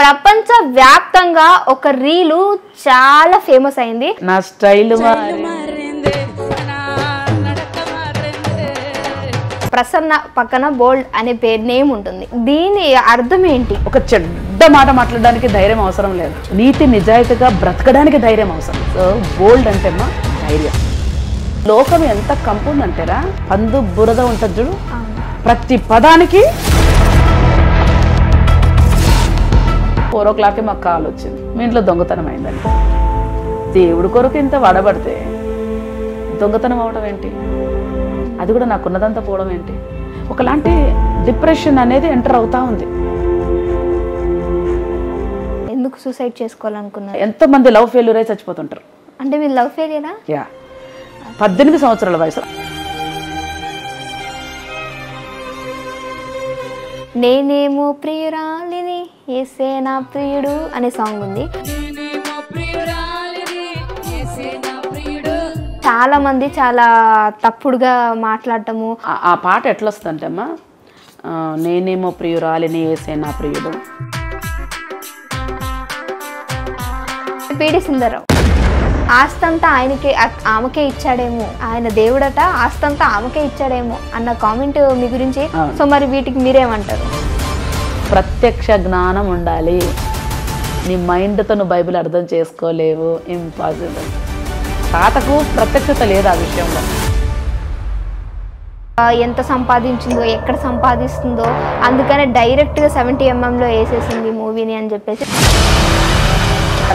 ప్రపంచ వ్యాప్తంగా ఒక రీలు చాలా ఫేమస్ అయింది. నా స్టైల్ ప్రసన్న పక్కన బోల్డ్ అనే పేరు నేమ్ ఉంటుంది. దీని అర్థం ఏంటి? ఒక చెడ్డ మాట మాట్లాడడానికి ధైర్యం అవసరం లేదు, నీతి నిజాయితీగా బ్రతకడానికి ధైర్యం అవసరం. సో బోల్డ్ అంటే మా ధైర్యం. లోకం ఎంత కంపు ఉందంటేరా, పందు బురద ఉంటుంది చూడు, ప్రతి పదానికి 4 o'clock మాకు కాల్ వచ్చింది, మీ ఇంట్లో దొంగతనం అయిందని. దేవుడి కొరకు ఇంత వడబడితే దొంగతనం అవడం ఏంటి? అది కూడా నాకున్నదంతా పోవడం ఏంటి? ఒకలాంటి డిప్రెషన్ అనేది ఎంటర్ అవుతా ఉంది. ఎందుకు సూసైడ్ చేసుకోవాలనుకున్నారు? ఎంతమంది లవ్ ఫెయిల్యూర్ అయి చచ్చిపోతుంటారు. అంటే మీరు లవ్ ఫెయిల్యూరా? యా, 18 సంవత్సరాల వయసు. నేనేమో ప్రియురాలిని యేసే నా ప్రియుడు అనే సాంగ్ ఉంది. చాలా మంది చాలా తప్పుడుగా మాట్లాడటము. ఆ పాట ఎట్లా వస్తుందంటే అమ్మా, నేనేమో ప్రియురాలిని యేసే నా ప్రియుడు. పీడి సుందరరావు ఆస్తంతా ఆమెకే ఇచ్చాడేమో, ఆయన దేవుడట ఆస్తంతా ఆమెకే ఇచ్చాడేమో అన్న కామెంట్ మీ గురించి. సో మరి వీటికి మీరేమంటారు? ప్రత్యక్ష జ్ఞానం ఉండాలి. నీ మైండ్తో నువ్వు బైబిల్ అర్థం చేసుకోలేవు, ఇంపాసిబుల్. తాతకు ప్రత్యక్షత లేదు ఆ విషయంలో. ఎంత సంపాదించిందో, ఎక్కడ సంపాదిస్తుందో, అందుకనే డైరెక్ట్గా 70mm వేసేసింది మూవీని అని చెప్పేసి.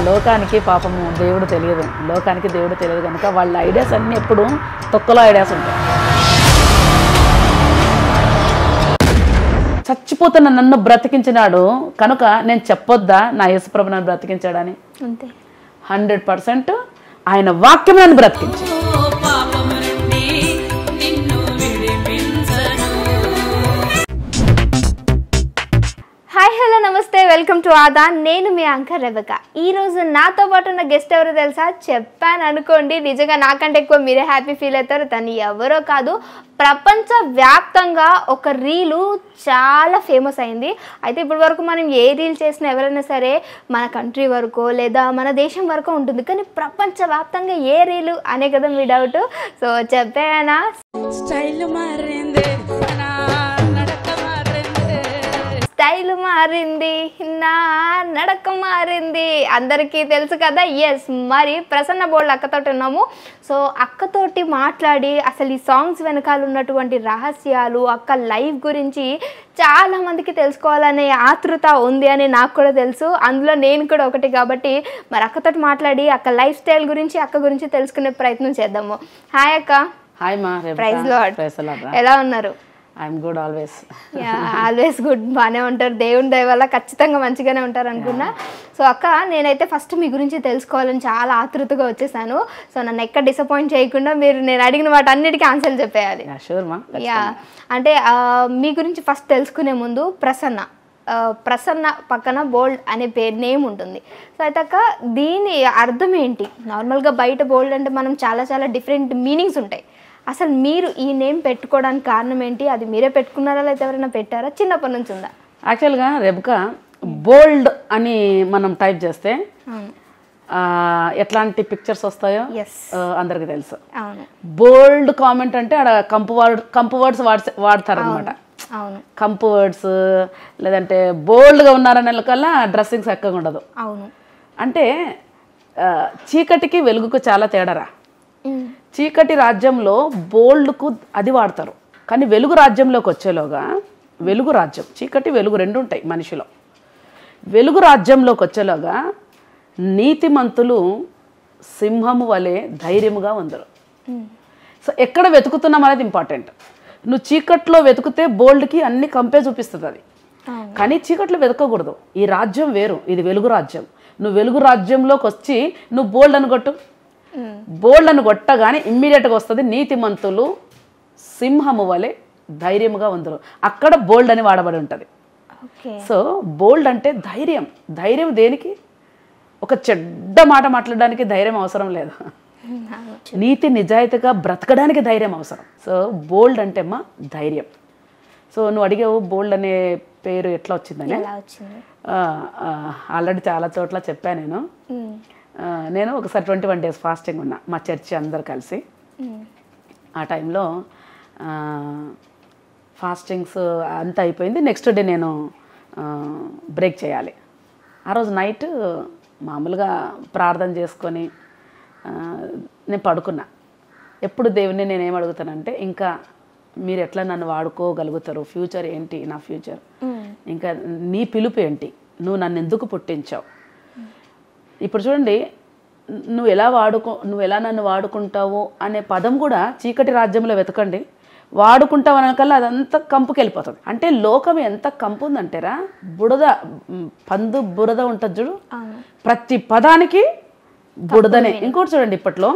లోకానికి పాపము దేవుడు తెలియదు, లోకానికి దేవుడు తెలియదు కనుక వాళ్ళ ఐడియాస్ అన్నీ ఎప్పుడు తొక్కలో ఐడియాస్ ఉంటాయి. చచ్చిపోతున్న నన్ను బ్రతికించినాడు కనుక నేను చెప్పొద్దా నా యేసుప్రభు నన్ను బ్రతికించాడని? అంతే, 100% ఆయన వాక్యం నన్ను బ్రతికించి. హాయ్ హలో నమస్తే, వెల్కమ్ టు ఆదా. నేను మీ యాంకర్ రెబెకా. ఈరోజు నాతో పాటు ఉన్న గెస్ట్ ఎవరో తెలుసా? చెప్పాను అనుకోండి, నిజంగా నాకంటే ఎక్కువ మీరే హ్యాపీ ఫీల్ అవుతారు. తను ఎవరో కాదు, ప్రపంచ వ్యాప్తంగా ఒక రీలు చాలా ఫేమస్ అయింది. అయితే ఇప్పటి వరకు మనం ఏ రీల్ చేసినా ఎవరైనా సరే మన కంట్రీ వరకు లేదా మన దేశం వరకు ఉంటుంది, కానీ ప్రపంచ వ్యాప్తంగా ఏ రీలు అనే కదా మీ డౌట్. సో చెప్పానా, స్టైల్ మారింది, స్టైల్ మారింది, నా నడక మారింది, అందరికీ తెలుసు కదా. ఎస్, మరి ప్రసన్న బోల్డ్ అక్కతోటి ఉన్నాము. సో అక్కతోటి మాట్లాడి అసలు ఈ సాంగ్స్ వెనకాల ఉన్నటువంటి రహస్యాలు, అక్క లైఫ్ గురించి చాలా మందికి తెలుసుకోవాలనే ఆతృత ఉంది అని నాకు కూడా తెలుసు, అందులో నేను కూడా ఒకటి. కాబట్టి మరి అక్కతోటి మాట్లాడి అక్క లైఫ్ స్టైల్ గురించి, అక్క గురించి తెలుసుకునే ప్రయత్నం చేద్దాము. హాయ్ అక్క. హాయ్ మా. Praise Lord. ఎలా ఉన్నారు? I'm good always. Always good, బాగానే ఉంటారు. దేవుని దయ వల్ల ఖచ్చితంగా మంచిగానే ఉంటారు అనుకున్నా. సో అక్క, నేనైతే ఫస్ట్ మీ గురించి తెలుసుకోవాలని చాలా ఆతృతగా వచ్చేసాను. సో నన్ను ఎక్కడ డిసప్పాయింట్ చేయకుండా మీరు నేను అడిగిన వాటి అన్నిటికీ ఆన్సర్లు చెప్పేయాలి. యా, అంటే మీ గురించి ఫస్ట్ తెలుసుకునే ముందు ప్రసన్న పక్కన బోల్డ్ అనే పేరు నేమ్ ఉంటుంది. సో అయితే అక్క, దీని అర్థం ఏంటి? నార్మల్గా బయట బోల్డ్ అంటే మనం చాలా చాలా డిఫరెంట్ మీనింగ్స్ ఉంటాయి. అసలు మీరు ఈ నేమ్ పెట్టుకోవడానికి కారణం ఏంటి? అది మీరే పెట్టుకున్నారా లేదా ఎవరైనా పెట్టారా? చిన్నప్పటి నుంచి ఉందా? యాక్చువల్గా రెబెకా, బోల్డ్ అని మనం టైప్ చేస్తే ఎట్లాంటి పిక్చర్స్ వస్తాయో అందరికి తెలుసు. బోల్డ్ కామెంట్ అంటే ఆడ కంపు వర్డ్స్ వాడతారు అనమాట. కంపు వర్డ్స్ లేదంటే బోల్డ్గా ఉన్నారనే కల్లా డ్రెస్సింగ్ చక్కగా ఉండదు. అంటే చీకటికి వెలుగుకు చాలా తేడారా. చీకటి రాజ్యంలో బోల్డ్కు అది వాడతారు, కానీ వెలుగు రాజ్యంలోకి వచ్చేలోగా, వెలుగు రాజ్యం, చీకటి వెలుగు రెండు ఉంటాయి మనిషిలో. వెలుగు రాజ్యంలోకి వచ్చేలోగా నీతిమంతులు సింహము వలె ధైర్యముగా ఉందరు. సో ఎక్కడ వెతుకుతున్నాం అనేది ఇంపార్టెంట్. నువ్వు చీకట్లో వెతుకుతే బోల్డ్కి అన్ని కంపే చూపిస్తుంది అది, కానీ చీకట్లో వెతకకూడదు. ఈ రాజ్యం వేరు, ఇది వెలుగు రాజ్యం. నువ్వు వెలుగు రాజ్యంలోకి వచ్చి నువ్వు బోల్డ్ అని కొట్టు, బోల్డ్ అని కొట్టగానే ఇమ్మీడియట్గా వస్తుంది నీతిమంతులు సింహము వలె ధైర్యముగా ఉందరు. అక్కడ బోల్డ్ అని వాడబడి ఉంటుంది. సో బోల్డ్ అంటే ధైర్యం. ధైర్యం దేనికి? ఒక చెడ్డ మాట మాట్లాడడానికి ధైర్యం అవసరం లేదు, నీతి నిజాయితీగా బ్రతకడానికి ధైర్యం అవసరం. సో బోల్డ్ అంటే మా ధైర్యం. సో నువ్వు అడిగావు బోల్డ్ అనే పేరు ఎట్లా వచ్చిందని ఆల్రెడీ చాలా చోట్ల చెప్పాను నేను. నేను ఒకసారి 21 days ఫాస్టింగ్ ఉన్నా మా చర్చి అందరు కలిసి. ఆ టైంలో ఫాస్టింగ్స్ అంతా అయిపోయింది. నెక్స్ట్ డే నేను బ్రేక్ చేయాలి. ఆ రోజు నైట్ మామూలుగా ప్రార్థన చేసుకొని నేను పడుకున్నా. ఎప్పుడు దేవుని నేనేం అడుగుతానంటే, ఇంకా మీరు ఎట్లా నన్ను వాడుకోగలుగుతారు, ఫ్యూచర్ ఏంటి నా ఫ్యూచర్, ఇంకా నీ పిలుపు ఏంటి, నువ్వు నన్ను ఎందుకు పుట్టించావు. ఇప్పుడు చూడండి, నువ్వు ఎలా నన్ను వాడుకుంటావు అనే పదం కూడా చీకటి రాజ్యంలో వెతకండి, వాడుకుంటావు అనకల్లా అదంతా కంపుకి వెళ్ళిపోతుంది. అంటే లోకం ఎంత కంపు ఉందంటేరా, పందు బురద ఉంటుంది చూడు, ప్రతి పదానికి బురదనే. ఇంకోటి చూడండి, ఇప్పట్లో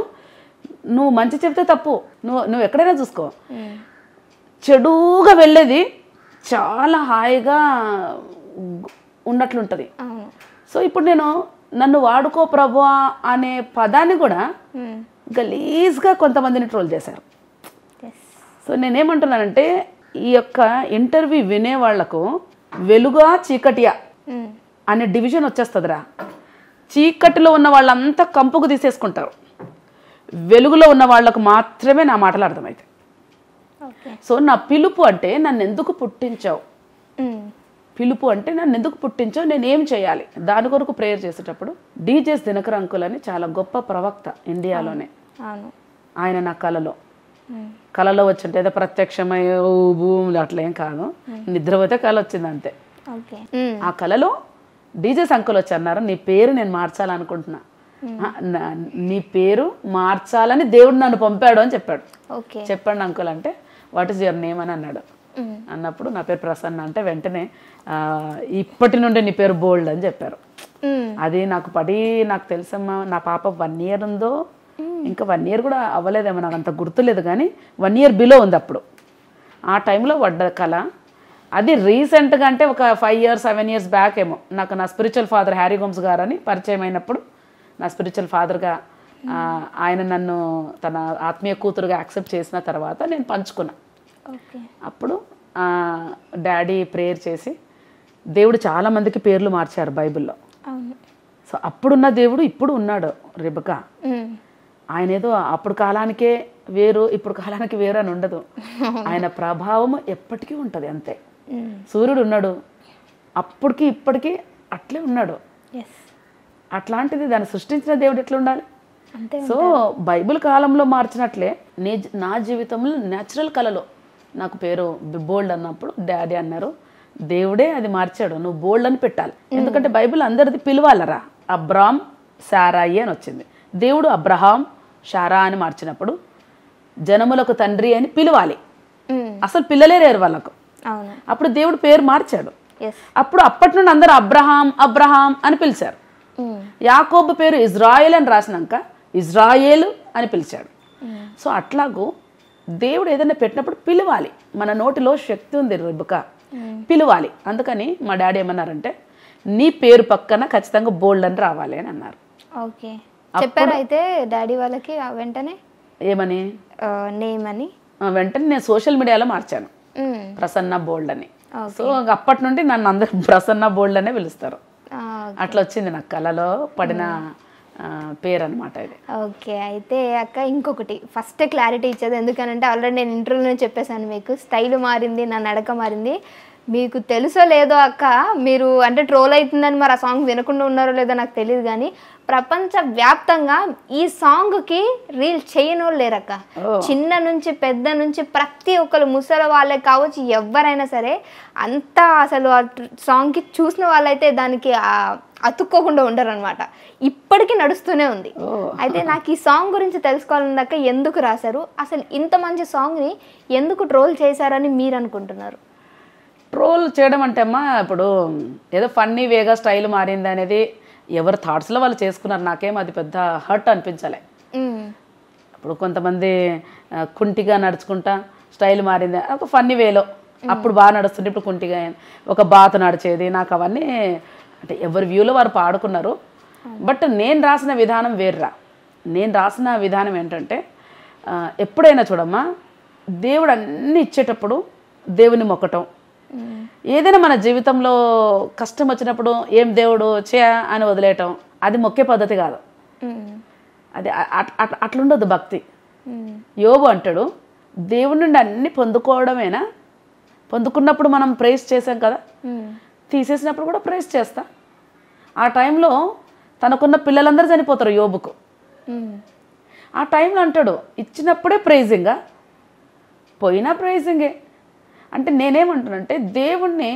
నువ్వు మంచి చెప్తే తప్పు, నువ్వు ఎక్కడైనా చూసుకో, చెడుగా వెళ్ళేది చాలా హాయిగా ఉన్నట్లుంటుంది. సో ఇప్పుడు నేను నన్ను వాడుకో ప్రభువా అనే పదాన్ని కూడా గలీజ్గా కొంతమందిని ట్రోల్ చేశారు. సో నేనేమంటున్నానంటే, ఈ యొక్క ఇంటర్వ్యూ వినే వాళ్లకు వెలుగా చీకటియా అనే డివిజన్ వచ్చేస్తుందిరా. చీకటిలో ఉన్న వాళ్ళంతా కంపుకు తీసేసుకుంటారు, వెలుగులో ఉన్న వాళ్ళకు మాత్రమే నా మాటలు అర్థమవుతాయి. సో నా పిలుపు అంటే నన్ను ఎందుకు పుట్టించావు, పిలుపు అంటే నన్ను ఎందుకు పుట్టించావు, నేనేం చేయాలి, దాని కొరకు ప్రేయర్ చేసేటప్పుడు డీజేస్ దినకర్ అంకుల్ అని చాలా గొప్ప ప్రవక్త ఇండియాలోనే. ఆయన నా కళలో వచ్చింటే ఏదో ప్రత్యక్షమై భూములు అట్లా ఏం కాదు, నిద్రపోతే కళ వచ్చింది అంతే. ఆ కళలో డీజేస్ అంకుల్ వచ్చి అన్నారు, నీ పేరు నేను మార్చాలనుకుంటున్నా, నీ పేరు మార్చాలని దేవుడు నన్ను పంపాడు అని చెప్పాడు. చెప్పండి అంకుల్ అంటే, వాట్ ఈస్ యువర్ నేమ్ అని అన్నాడు. అన్నప్పుడు నా పేరు ప్రసన్న అంటే, వెంటనే ఇప్పటి నుండి నీ పేరు బోల్డ్ అని చెప్పారు. అది నాకు తెలుసమ్మా, నా పాప 1 year ఉందో, ఇంకా 1 year కూడా అవ్వలేదేమో, నాకు అంత గుర్తులేదు, కానీ 1 year బిలో ఉంది అప్పుడు. ఆ టైంలో పడ్డ కళ అది రీసెంట్గా, అంటే ఒక 5 years 7 years బ్యాక్ ఏమో, నాకు నా స్పిరిచువల్ ఫాదర్ హ్యారీ గోమ్స్ గారు అని పరిచయం అయినప్పుడు, నా స్పిరిచువల్ ఫాదర్గా ఆయన నన్ను తన ఆత్మీయ కూతురుగా యాక్సెప్ట్ చేసిన తర్వాత నేను పంచుకున్నా. అప్పుడు డాడీ ప్రేయర్ చేసి, దేవుడు చాలా మందికి పేర్లు మార్చారు బైబిల్లో. సో అప్పుడున్న దేవుడు ఇప్పుడు ఉన్నాడు. రెబెకా ఆయన ఏదో అప్పుడు కాలానికే వేరు, ఇప్పుడు కాలానికి వేరు అని ఉండదు. ఆయన ప్రభావం ఎప్పటికీ ఉంటుంది అంతే. సూర్యుడు ఉన్నాడు, అప్పటికి ఇప్పటికీ అట్లే ఉన్నాడు. అట్లాంటిది దాన్ని సృష్టించిన దేవుడు ఎట్లా ఉండాలి. సో బైబిల్ కాలంలో మార్చినట్లే నా జీవితంలో న్యాచురల్ కళలో నాకు పేరు బోల్డ్ అన్నప్పుడు డాడీ అన్నారు, దేవుడే అది మార్చాడు, నువ్వు బోల్డ్ అని పెట్టాలి. ఎందుకంటే బైబిల్ అందరిది పిలవాలరా. అబ్రామ్ శారాయి అని వచ్చింది, దేవుడు అబ్రహాం శారా అని మార్చినప్పుడు జనములకు తండ్రి అని పిలవాలి. అసలు పిల్లలే లేరు వాళ్ళకు. అప్పుడు దేవుడు పేరు మార్చాడు. అప్పుడు అప్పటి నుండి అందరూ అబ్రహాం అబ్రహాం అని పిలిచారు. యాకోబు పేరు ఇజ్రాయేల్ అని రాసినాక ఇజ్రాయేలు అని పిలిచాడు. సో అట్లాగూ దేవుడు ఏదైనా పెట్టినప్పుడు పిలవాలి. మన నోటిలో శక్తి ఉంది రెబెకా, పిలవాలి. అందుకని మా డాడీ ఏమన్నారంటే, నీ పేరు పక్కన ఖచ్చితంగా బోల్డ్ అని రావాలి అని అన్నారు. ఓకే, చెప్పారు అయితే డాడీ వాళ్ళకి వెంటనే ఏమని నేమ్ అని. వెంటనే నేను సోషల్ మీడియాలో మార్చాను, ప్రసన్న బోల్డ్ అని. సో అప్పటి నుండి నన్ను అందరు ప్రసన్న బోల్డ్ అనే పిలుస్తారు. అట్లా వచ్చింది నాకు కళలో పడిన పేరు అనమాట ఇది. ఓకే, అయితే అక్క ఇంకొకటి ఫస్ట్ క్లారిటీ ఇచ్చేది, ఎందుకనంటే ఆల్రెడీ నేను ఇంటర్వ్యూలో చెప్పేశాను మీకు, స్టైల్ మారింది, నా నడక మారింది. మీకు తెలుసో లేదో అక్క, మీరు అంటే ట్రోల్ అవుతుందని మరి ఆ సాంగ్ వినకుండా ఉన్నారో లేదో నాకు తెలియదు, కానీ ప్రపంచవ్యాప్తంగా ఈ సాంగ్కి రీల్ చేయని వాళ్ళు లేరక్క. చిన్న నుంచి పెద్ద నుంచి ప్రతి ఒక్కరు, ముసలి వాళ్ళే కావచ్చు, ఎవరైనా సరే, అంతా అసలు ఆ సాంగ్కి చూసిన వాళ్ళైతే దానికి అతుక్కోకుండా ఉండరు అనమాట. ఇప్పటికీ నడుస్తూనే ఉంది. అయితే నాకు ఈ సాంగ్ గురించి తెలుసుకోవాలన్నాక, ఎందుకు రాశారు అసలు ఇంత మంచి సాంగ్ని, ఎందుకు ట్రోల్ చేశారని మీరు అనుకుంటున్నారు? ట్రోల్ చేయడం అంటే అమ్మా, ఇప్పుడు ఏదో ఫన్నీ వేగా స్టైల్ మారింది అనేది ఎవరి థాట్స్లో వాళ్ళు చేసుకున్నారు. నాకేం అది పెద్ద హర్ట్ అనిపించలే. ఇప్పుడు కొంతమంది కుంటిగా నడుచుకుంటా స్టైల్ మారింది ఒక ఫన్నీ వేలో, అప్పుడు బాగా నడుస్తుంటే ఇప్పుడు కుంటిగా ఒక బాతు నడిచేది, నాకు అవన్నీ అంటే ఎవరి వ్యూలో వారు పాడుకున్నారు. బట్ నేను రాసిన విధానం వేర్రా. నేను రాసిన విధానం ఏంటంటే, ఎప్పుడైనా చూడమ్మా, దేవుడు అన్నీ ఇచ్చేటప్పుడు దేవుని మొక్కటం, ఏదైనా మన జీవితంలో కష్టం వచ్చినప్పుడు ఏం దేవుడు అని వదిలేయటం అది మొక్కే పద్ధతి కాదు. అది అట్లుండదు భక్తి. యోబు అంటాడు, దేవుడి నుండి అన్ని పొందుకోవడమేనా, పొందుకున్నప్పుడు మనం ప్రైజ్ చేసాం కదా, తీసేసినప్పుడు కూడా ప్రైజ్ చేస్తా. ఆ టైంలో తనకున్న పిల్లలందరూ చనిపోతారు యోబుకు. ఆ టైంలో అంటాడు, ఇచ్చినప్పుడే ప్రైజింగా, పోయినా ప్రైజింగే. అంటే నేనేమంటానంటే దేవుణ్ణి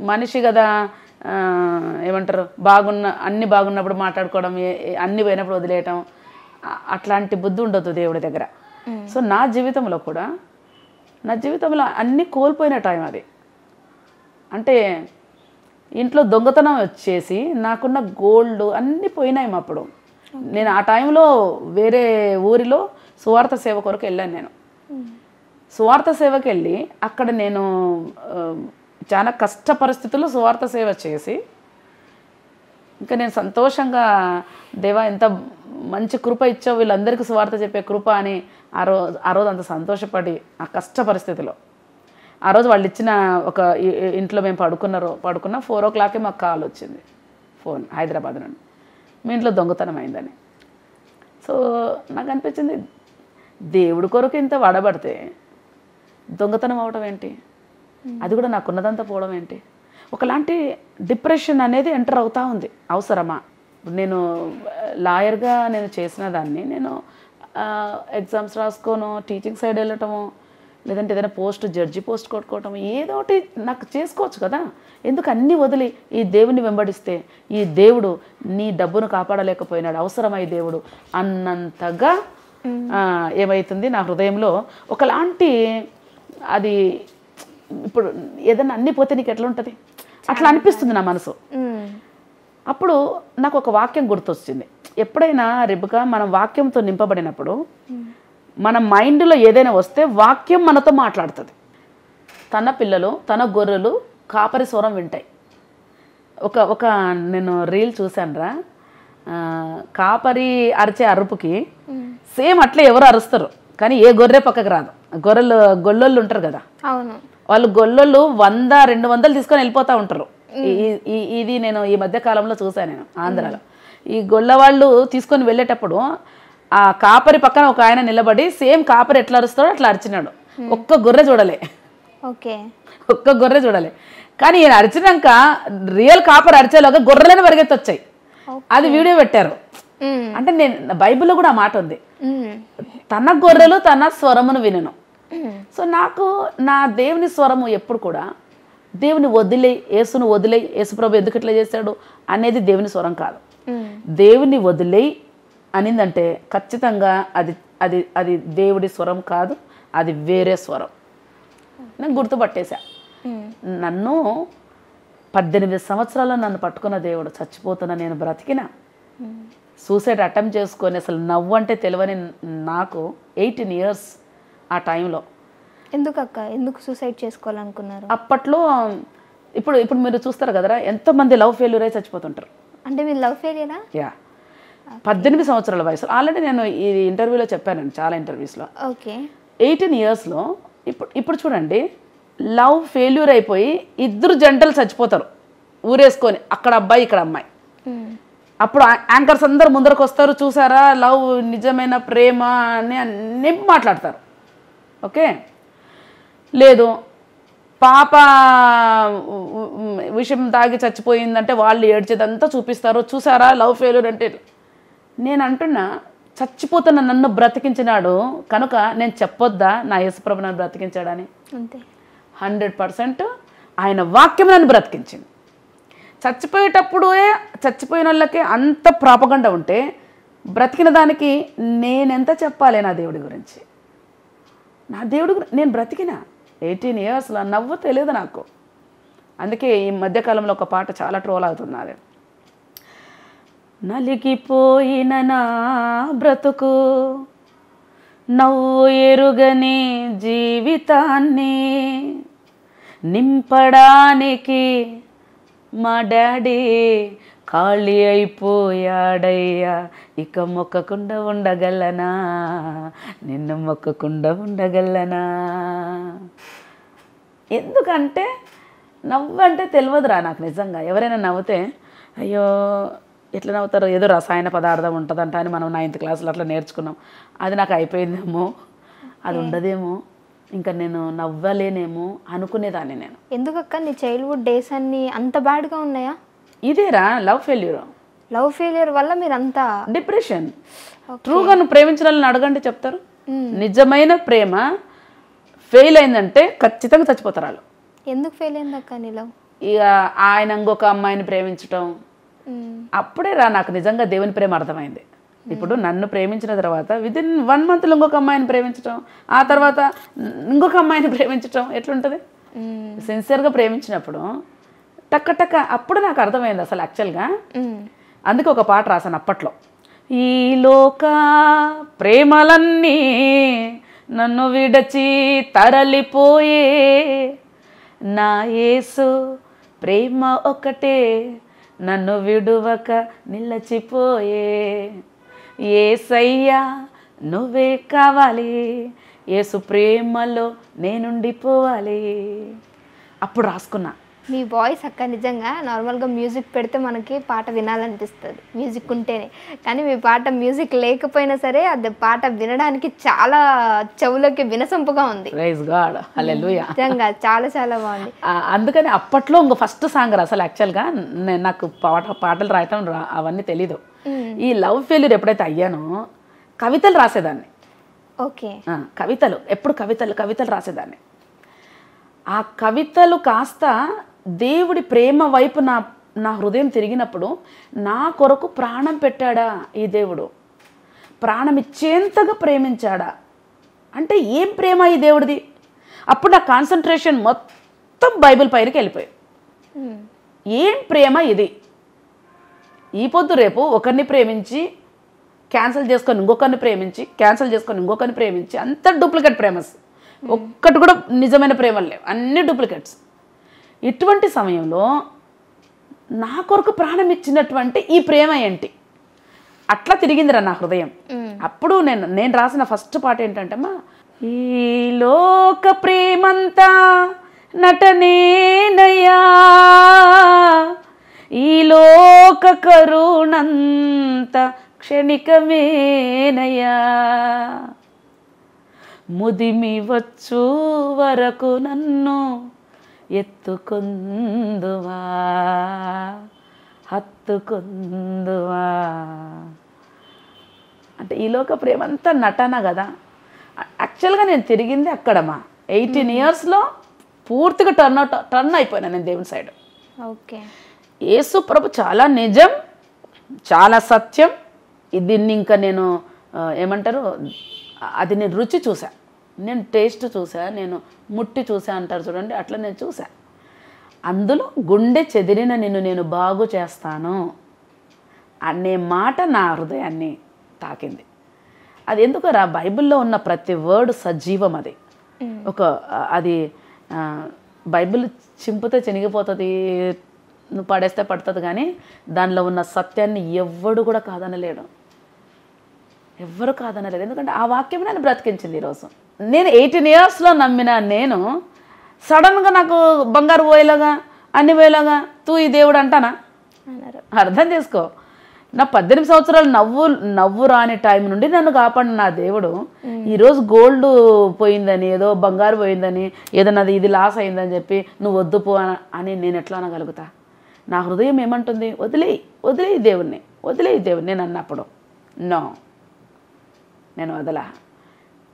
మనిషి కదా, ఏమంటారు, అన్ని బాగున్నప్పుడు మాట్లాడుకోవడం, అన్ని పోయినప్పుడు వదిలేయటం, అట్లాంటి బుద్ధి ఉండదు దేవుడి దగ్గర. సో నా జీవితంలో అన్నీ కోల్పోయిన టైం అది. అంటే ఇంట్లో దొంగతనం వచ్చేసి నాకున్న గోల్డ్ అన్నీ పోయినాయి. అప్పుడు నేను ఆ టైంలో వేరే ఊరిలో సువార్త సేవ కొరకు వెళ్ళాను. నేను సువార్త సేవకి వెళ్ళి అక్కడ నేను చాలా కష్ట పరిస్థితుల్లో సువార్త సేవ చేసి, ఇంకా నేను సంతోషంగా, దేవా ఎంత మంచి కృప ఇచ్చావు, వీళ్ళందరికీ సువార్త చెప్పే కృప అని ఆ రోజు అంత సంతోషపడి, ఆ కష్ట పరిస్థితిలో ఆ రోజు వాళ్ళు ఇచ్చిన ఒక ఇంట్లో మేము పడుకున్న 4 o'clock మాకు కాల్ వచ్చింది, ఫోన్, హైదరాబాద్ నుండి, మీ ఇంట్లో దొంగతనం అయిందని. సో నాకు అనిపించింది, దేవుడి కొరకు ఇంత వాడబడితే దొంగతనం అవడం ఏంటి, అది కూడా నాకున్నదంతా పోవడం ఏంటి, ఒకలాంటి డిప్రెషన్ అనేది ఎంటర్ అవుతూ ఉంది. అవసరమా? నేను లాయర్గా నేను చేసిన దాన్ని, నేను ఎగ్జామ్స్ రాసుకోను, టీచింగ్ సైడ్ వెళ్ళటము, లేదంటే ఏదైనా జడ్జి పోస్ట్ కొట్టుకోవటం, ఏదో ఒకటి నాకు చేసుకోవచ్చు కదా. ఎందుకు అన్నీ వదిలి ఈ దేవుని వెంబడిస్తే ఈ దేవుడు నీ డబ్బును కాపాడలేకపోయినాడు, అవసరమా ఈ దేవుడు అన్నంతగా ఏమవుతుంది నా హృదయంలో ఒకలాంటి, అది ఇప్పుడు ఏదైనా అన్నీ పోతే నీకు ఎట్లా ఉంటుంది అట్లా అనిపిస్తుంది నా మనసు. అప్పుడు నాకు ఒక వాక్యం గుర్తొచ్చింది. ఎప్పుడైనా రిబకా మనం వాక్యంతో నింపబడినప్పుడు మన మైండ్లో ఏదైనా వస్తే వాక్యం మనతో మాట్లాడుతుంది. తన పిల్లలు, తన గొర్రెలు కాపరి స్వరం వింటాయి. ఒక నేను రీల్ చూశానురా, కాపరి అరిచే అరుపుకి సేమ్ అట్లే ఎవరు అరుస్తారు, కానీ ఏ గొర్రె పక్కకు రాదు. గొల్లొళ్ళు ఉంటారు కదా, వాళ్ళు గొల్లొళ్ళు 100-200 తీసుకొని వెళ్ళిపోతూ ఉంటారు. ఇది నేను ఈ మధ్య కాలంలో చూసాను నేను ఆంధ్రాలో. ఈ గొల్ల వాళ్ళు తీసుకొని వెళ్ళేటప్పుడు ఆ కాపరి పక్కన ఒక ఆయన నిలబడి సేమ్ కాపరి ఎట్లా అరుస్తాడో అట్లా అరిచినాడు. ఒక్క గొర్రె చూడలే, కానీ ఈయన అరిచినాక రియల్ కాపరి అరిచేలాగా గొర్రెలను పరిగెత్తి వచ్చాయి. అది వీడియో పెట్టారు. అంటే నేను బైబిల్లో కూడా ఆ మాట ఉంది, తన గొర్రెలు తన స్వరమును వినను. సో నాకు నా దేవుని స్వరము ఎప్పుడు కూడా దేవుని వదిలే, యేసును వదిలే, యేసుప్రభు ఎందుకు ఇట్లా చేశాడు అనేది దేవుని స్వరం కాదు. దేవుని వదిలే అనిందంటే ఖచ్చితంగా అది అది అది దేవుడి స్వరం కాదు, అది వేరే స్వరం. నేను గుర్తుపట్టేశా. నన్ను 18 సంవత్సరాల్లో నన్ను పట్టుకున్న దేవుడు, చచ్చిపోతున్నా నేను బ్రతికినా, సూసైడ్ అటెంప్ట్ చేసుకొని అసలు నవ్వు అంటే తెలియని నాకు 18 years ఆ టైంలో. ఎందుకు సూసైడ్ చేసుకోవాలనుకున్నారు? అప్పట్లో ఇప్పుడు మీరు చూస్తారు కదరా, ఎంతోమంది లవ్ ఫెయిల్యూర్ అయి చచ్చిపోతుంటారు. అంటే మీరు లవ్ ఫెయిల్యూరా? 18 సంవత్సరాల వయసు. ఆల్రెడీ నేను ఈ ఇంటర్వ్యూలో చెప్పానండి, చాలా ఇంటర్వ్యూస్లో. 18 yearsలో ఇప్పుడు చూడండి, లవ్ ఫెయిల్యూర్ అయిపోయి 2 జంటలు చచ్చిపోతారు ఊరేసుకొని, అక్కడ అబ్బాయి ఇక్కడ అమ్మాయి. అప్పుడు యాంకర్స్ అందరు ముందరకు వస్తారు, చూసారా లవ్ నిజమైన ప్రేమ అని అన్నీ మాట్లాడతారు. ఓకే, లేదు పాప విషయం తాగి చచ్చిపోయిందంటే వాళ్ళు ఏడ్చేదంతా చూపిస్తారు, చూసారా లవ్ ఫెయిల్యూర్ అంటే. నేను అంటున్నా, చచ్చిపోతున్న నన్ను బ్రతికించినాడు కనుక నేను చెప్పొద్దా నా యేసుప్రభు నన్ను బ్రతికించాడని? 100% ఆయన వాక్యం నన్ను బ్రతికించింది. చచ్చిపోయిన వాళ్ళకే అంత ప్రాపగండ ఉంటే బ్రతికిన దానికి నేనెంత చెప్పాలి నా దేవుడి గురించి? నా దేవుడు నేను బ్రతికిన 18 yearsలో నవ్వు తెలియదు నాకు. అందుకే ఈ మధ్యకాలంలో ఒక పాట చాలా ట్రోల్ అవుతున్నది. నలిగిపోయిన నా బ్రతుకు నవ్వు ఎరుగని జీవితాన్ని నింపడానికి మా డాడీ ఖాళీ అయిపోయాడయ్యా, ఇక మొక్కకుండా ఉండగలనా, నిన్ను మొక్కకుండా ఉండగలనా. ఎందుకంటే నవ్వంటే తెలియదురా నాకు నిజంగా. ఎవరైనా నవ్వుతే అయ్యో ఎట్లా నవ్వుతారు, ఏదో రసాయన పదార్థం ఉంటుందంట అని మనం 9th క్లాస్లో అట్లా నేర్చుకున్నాం. అది నాకు అయిపోయిందేమో, అది ఉండదేమో, ఇంకా నేను నవ్వలేనేమో అనుకునేదాన్ని నేను. ఎందుకక్క నీ చైల్డ్హుడ్ డేస్ అన్నీ అంత బ్యాడ్గా ఉన్నాయా? ఇదేరా లవ్ ఫెయిల్యూర్ వల్ల మీరు అంతా డిప్రెషన్. ట్రూగా నువ్వు ప్రేమించిన వాళ్ళని అడగండి చెప్తారు. నిజమైన ప్రేమ ఫెయిల్ అయిందంటే ఖచ్చితంగా చచ్చిపోతారు వాళ్ళు. ఎందుకు ఫెయిల్ అయింది అక్క నీ లవ్? ఇక ఆయన ఇంకొక అమ్మాయిని ప్రేమించటం, అప్పుడే నాకు నిజంగా దేవుని ప్రేమ అర్థమైంది. ఇప్పుడు నన్ను ప్రేమించిన తర్వాత విదిన్ 1 monthలో ఇంకొక అమ్మాయిని ప్రేమించటం, ఆ తర్వాత ఇంకొక అమ్మాయిని ప్రేమించటం ఎట్లుంటుంది? సిన్సియర్గా ప్రేమించినప్పుడు టక్క టక్క అప్పుడు నాకు అర్థమైంది అసలు యాక్చువల్గా. అందుకే ఒక పాట రాశాను అప్పట్లో. ఈ లోక ప్రేమలన్నీ నన్ను విడచి తరలిపోయే, నా యేసు ప్రేమ ఒకటే నన్ను విడువక నిలచిపోయే, యేసయ్యా నువ్వే కావాలి, యేసు ప్రేమలో నేనుండిపోవాలి. అప్పుడు రాసుకున్నా. మీ వాయిస్ అక్క నిజంగా నార్మల్గా మ్యూజిక్ పెడితే మనకి పాట వినాలనిపిస్తుంది, మ్యూజిక్ ఉంటేనే. కానీ మీ పాట మ్యూజిక్ లేకపోయినా సరే అది పాట వినడానికి చాలా చెవులకి వినసొంపుగా ఉంది. ప్రైజ్ గాడ్, హల్లెలూయా. నిజంగా చాలా చాలా బాగుంది. అందుకని అప్పట్లో ఇంకో ఫస్ట్ సాంగ్ అసలు యాక్చువల్గా నాకు పాటలు రాయటం అవన్నీ తెలీదు. ఈ లవ్ ఫెయిల్యూర్ ఎప్పుడైతే అయ్యానో కవితలు రాసేదాన్ని. ఓకే, కవితలు ఎప్పుడు కవితలు రాసేదాన్ని. ఆ కవితలు కాస్త దేవుడి ప్రేమ వైపు నా హృదయం తిరిగినప్పుడు నా కొరకు ప్రాణం పెట్టాడా ఈ దేవుడు, ప్రాణం ఇచ్చేంతగా ప్రేమించాడా అంటే ఏం ప్రేమ ఈ దేవుడిది. అప్పుడు నా కాన్సన్ట్రేషన్ మొత్తం బైబిల్ పైకి వెళ్ళిపోయాయి. ఏం ప్రేమ ఇది, ఈ పొద్దు రేపు ఒకరిని ప్రేమించి క్యాన్సిల్ చేసుకొని ఇంకొకరిని ప్రేమించి, క్యాన్సిల్ చేసుకొని ఇంకొకరిని ప్రేమించి, అంత డూప్లికేట్ ప్రేమస్, ఒక్కటి కూడా నిజమైన ప్రేమలు లేవు, అన్ని డూప్లికేట్స్. ఇటువంటి సమయంలో నా కొరకు ప్రాణం ఇచ్చినటువంటి ఈ ప్రేమ ఏంటి, అట్లా తిరిగిందిరా నా హృదయం. అప్పుడు నేను రాసిన ఫస్ట్ పాట ఏంటంటే అమ్మా, ఈ లోక ప్రేమంతా నటనేనయ్యా, ఈ లోక కరుణంత క్షణికమేనయ్యా, ముదిమి వచ్చు వరకు నన్ను ఎత్తుకొందువా, హత్తుకొందువా. అంటే ఈ లోక ప్రేమ అంతా నటన కదా. యాక్చువల్గా నేను తిరిగింది అక్కడమ్మా. 18 yearsలో పూర్తిగా టర్న్ అయిపోయినా నేను దేవుని సైడ్. ఓకే, యేసు ప్రభు చాలా నిజం, చాలా సత్యం. దీన్ని ఇంకా నేను ఏమంటారు, అది నేను రుచి చూసా, నేను టేస్ట్ చూసా, నేను ముట్టి చూసా అంటారు చూడండి, అట్లా నేను చూసా. అందులో గుండె చెదిరిన నిన్ను నేను బాగు చేస్తాను అనే మాట నా హృదయాన్ని తాకింది. అది ఎందుకరా, బైబిల్లో ఉన్న ప్రతి వర్డ్ సజీవం. అది అది బైబిల్ చింపితే చినిగిపోతుంది, నువ్వు పడేస్తే పడుతుంది, కానీ దానిలో ఉన్న సత్యాన్ని ఎవ్వడు కూడా కాదనలేడు, ఎవ్వరు కాదనలేదు. ఎందుకంటే ఆ వాక్యం నన్ను బ్రతికించింది. ఈరోజు నేను 18 yearsలో నమ్మిన నేను సడన్గా నాకు బంగారు పోయేలాగా అన్ని పోయేలాగా తూ ఈ దేవుడు అంటానా? అర్థం చేసుకో. నా 18 సంవత్సరాలు నవ్వు రాని టైం నుండి నన్ను కాపాడిన నా దేవుడు ఈరోజు గోల్డ్ పోయిందని, ఏదో బంగారు పోయిందని, ఏదన్నది ఇది లాస్ అయిందని చెప్పి నువ్వు వద్దు పో అని నేను ఎట్లా అనగలుగుతా? నా హృదయం ఏమంటుంది? వదిలేయి దేవుణ్ణి. నేను అన్నప్పుడు నో, నేను వదలా.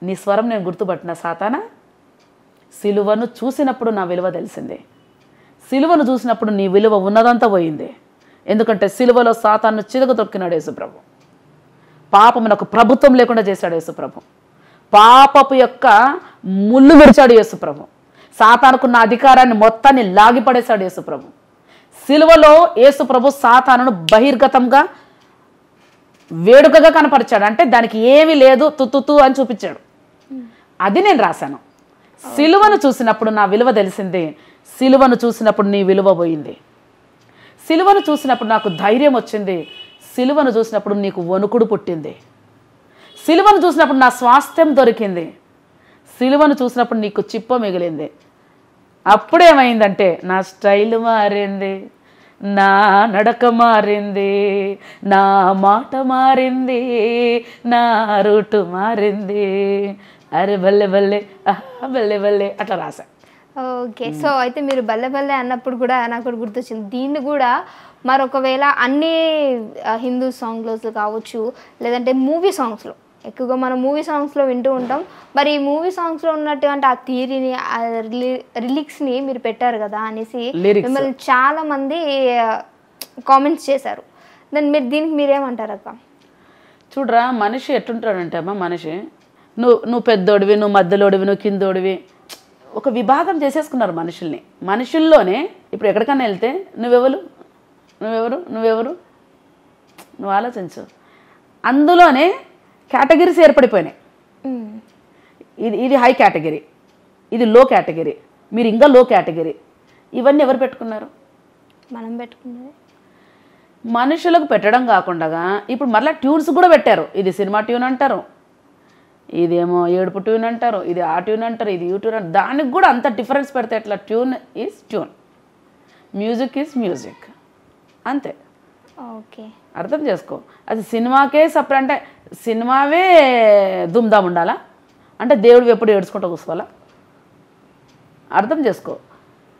నీ స్వరం నేను గుర్తుపట్టిన సాతానా, సిలువను చూసినప్పుడు నా విలువ తెలిసింది. సిలువను చూసినప్పుడు నీ విలువ ఉన్నదంతా పోయింది. ఎందుకంటే సిలువలో సాతాను చిలుక తొక్కినాడు యేసుప్రభు. పాపమునకు ప్రభుత్వం లేకుండా చేశాడు యేసుప్రభు. పాపపు యొక్క ముళ్ళు విరిచాడు యేసుప్రభు. సాతానుకున్న అధికారాన్ని మొత్తాన్ని లాగిపడేశాడు యేసుప్రభు. సిలువలో యేసుప్రభు సాతానును బహిర్గతంగా వేడుకగా కనపరిచాడు. అంటే దానికి ఏమీ లేదు, తుత్తు అని చూపించాడు. అది నేను రాశాను. సిలువను చూసినప్పుడు నా విలువ తెలిసింది, సిలువను చూసినప్పుడు నీ విలువ పోయింది. సిలువను చూసినప్పుడు నాకు ధైర్యం వచ్చింది, సిలువను చూసినప్పుడు నీకు వణుకుడు పుట్టింది, సిలువను చూసినప్పుడు నా స్వాస్థ్యం దొరికింది, సిలువను చూసినప్పుడు నీకు చిప్ప మిగిలింది. అప్పుడేమైందంటే నా స్టైల్ మారింది, నా నడక మారింది, నా మాట మారింది, నా రూటు మారింది. అరే బల్లె బల్లె బల్లె బల్లె అట్లా రాసా. ఓకే. సో అయితే మీరు బల్లె బల్లె అన్నప్పుడు కూడా నాకు ఒకటి గుర్తొచ్చింది. దీన్ని కూడా మరొకవేళ అన్ని హిందూ సాంగ్లో కావచ్చు, లేదంటే మూవీ సాంగ్స్లో, ఎక్కువగా మనం మూవీ సాంగ్స్లో వింటూ ఉంటాం. మరి ఈ మూవీ సాంగ్స్లో ఉన్నటువంటి ఆ థియరీని, ఆ లిరిక్స్ని మీరు పెట్టారు కదా అనేసి మిమ్మల్ని చాలామంది కామెంట్స్ చేశారు. దాన్ని దీనికి మీరేమంటారు అక్క? చూడరా, మనిషి ఎట్టుంటాడంటే అమ్మ, మనిషి నువ్వు పెద్దోడివి, నువ్వు మధ్యలోడివి, నువ్వు కిందోడివి, ఒక విభాగం చేసేసుకున్నారు మనుషుల్ని. మనుషుల్లోనే ఇప్పుడు ఎక్కడికన్నా వెళ్తే నువ్వెవరు నువ్వెవరు నువ్వెవరు నువ్వు ఆలోచించు. అందులోనే కేటగిరీస్ ఏర్పడిపోయినాయి. ఇది హై కేటగిరీ, ఇది లో కేటగిరీ, మీరు ఇంకా లో కేటగిరీ. ఇవన్నీ ఎవరు పెట్టుకున్నారు? మనం పెట్టుకున్నారు. మనుషులకు పెట్టడం కాకుండా ఇప్పుడు మరలా ట్యూన్స్ కూడా పెట్టారు. ఇది సినిమా ట్యూన్ అంటారు, ఇదేమో ఏడుపు ట్యూన్ అంటారు, ఇది ఆ ట్యూన్ అంటారు, ఇది యూ ట్యూన్ అంటారు. దానికి కూడా అంత డిఫరెన్స్ పెడితే ఎట్లా? Tune is tune, music is music, అంతే. ఓకే, అర్థం చేసుకో. అది సినిమాకే సపరేట్ అంటే సినిమావే దుమ్దాం ఉండాలా అంటే దేవుడు ఎప్పుడు ఏడ్చుకుంటూ కూర్చోవాలా? అర్థం చేసుకో.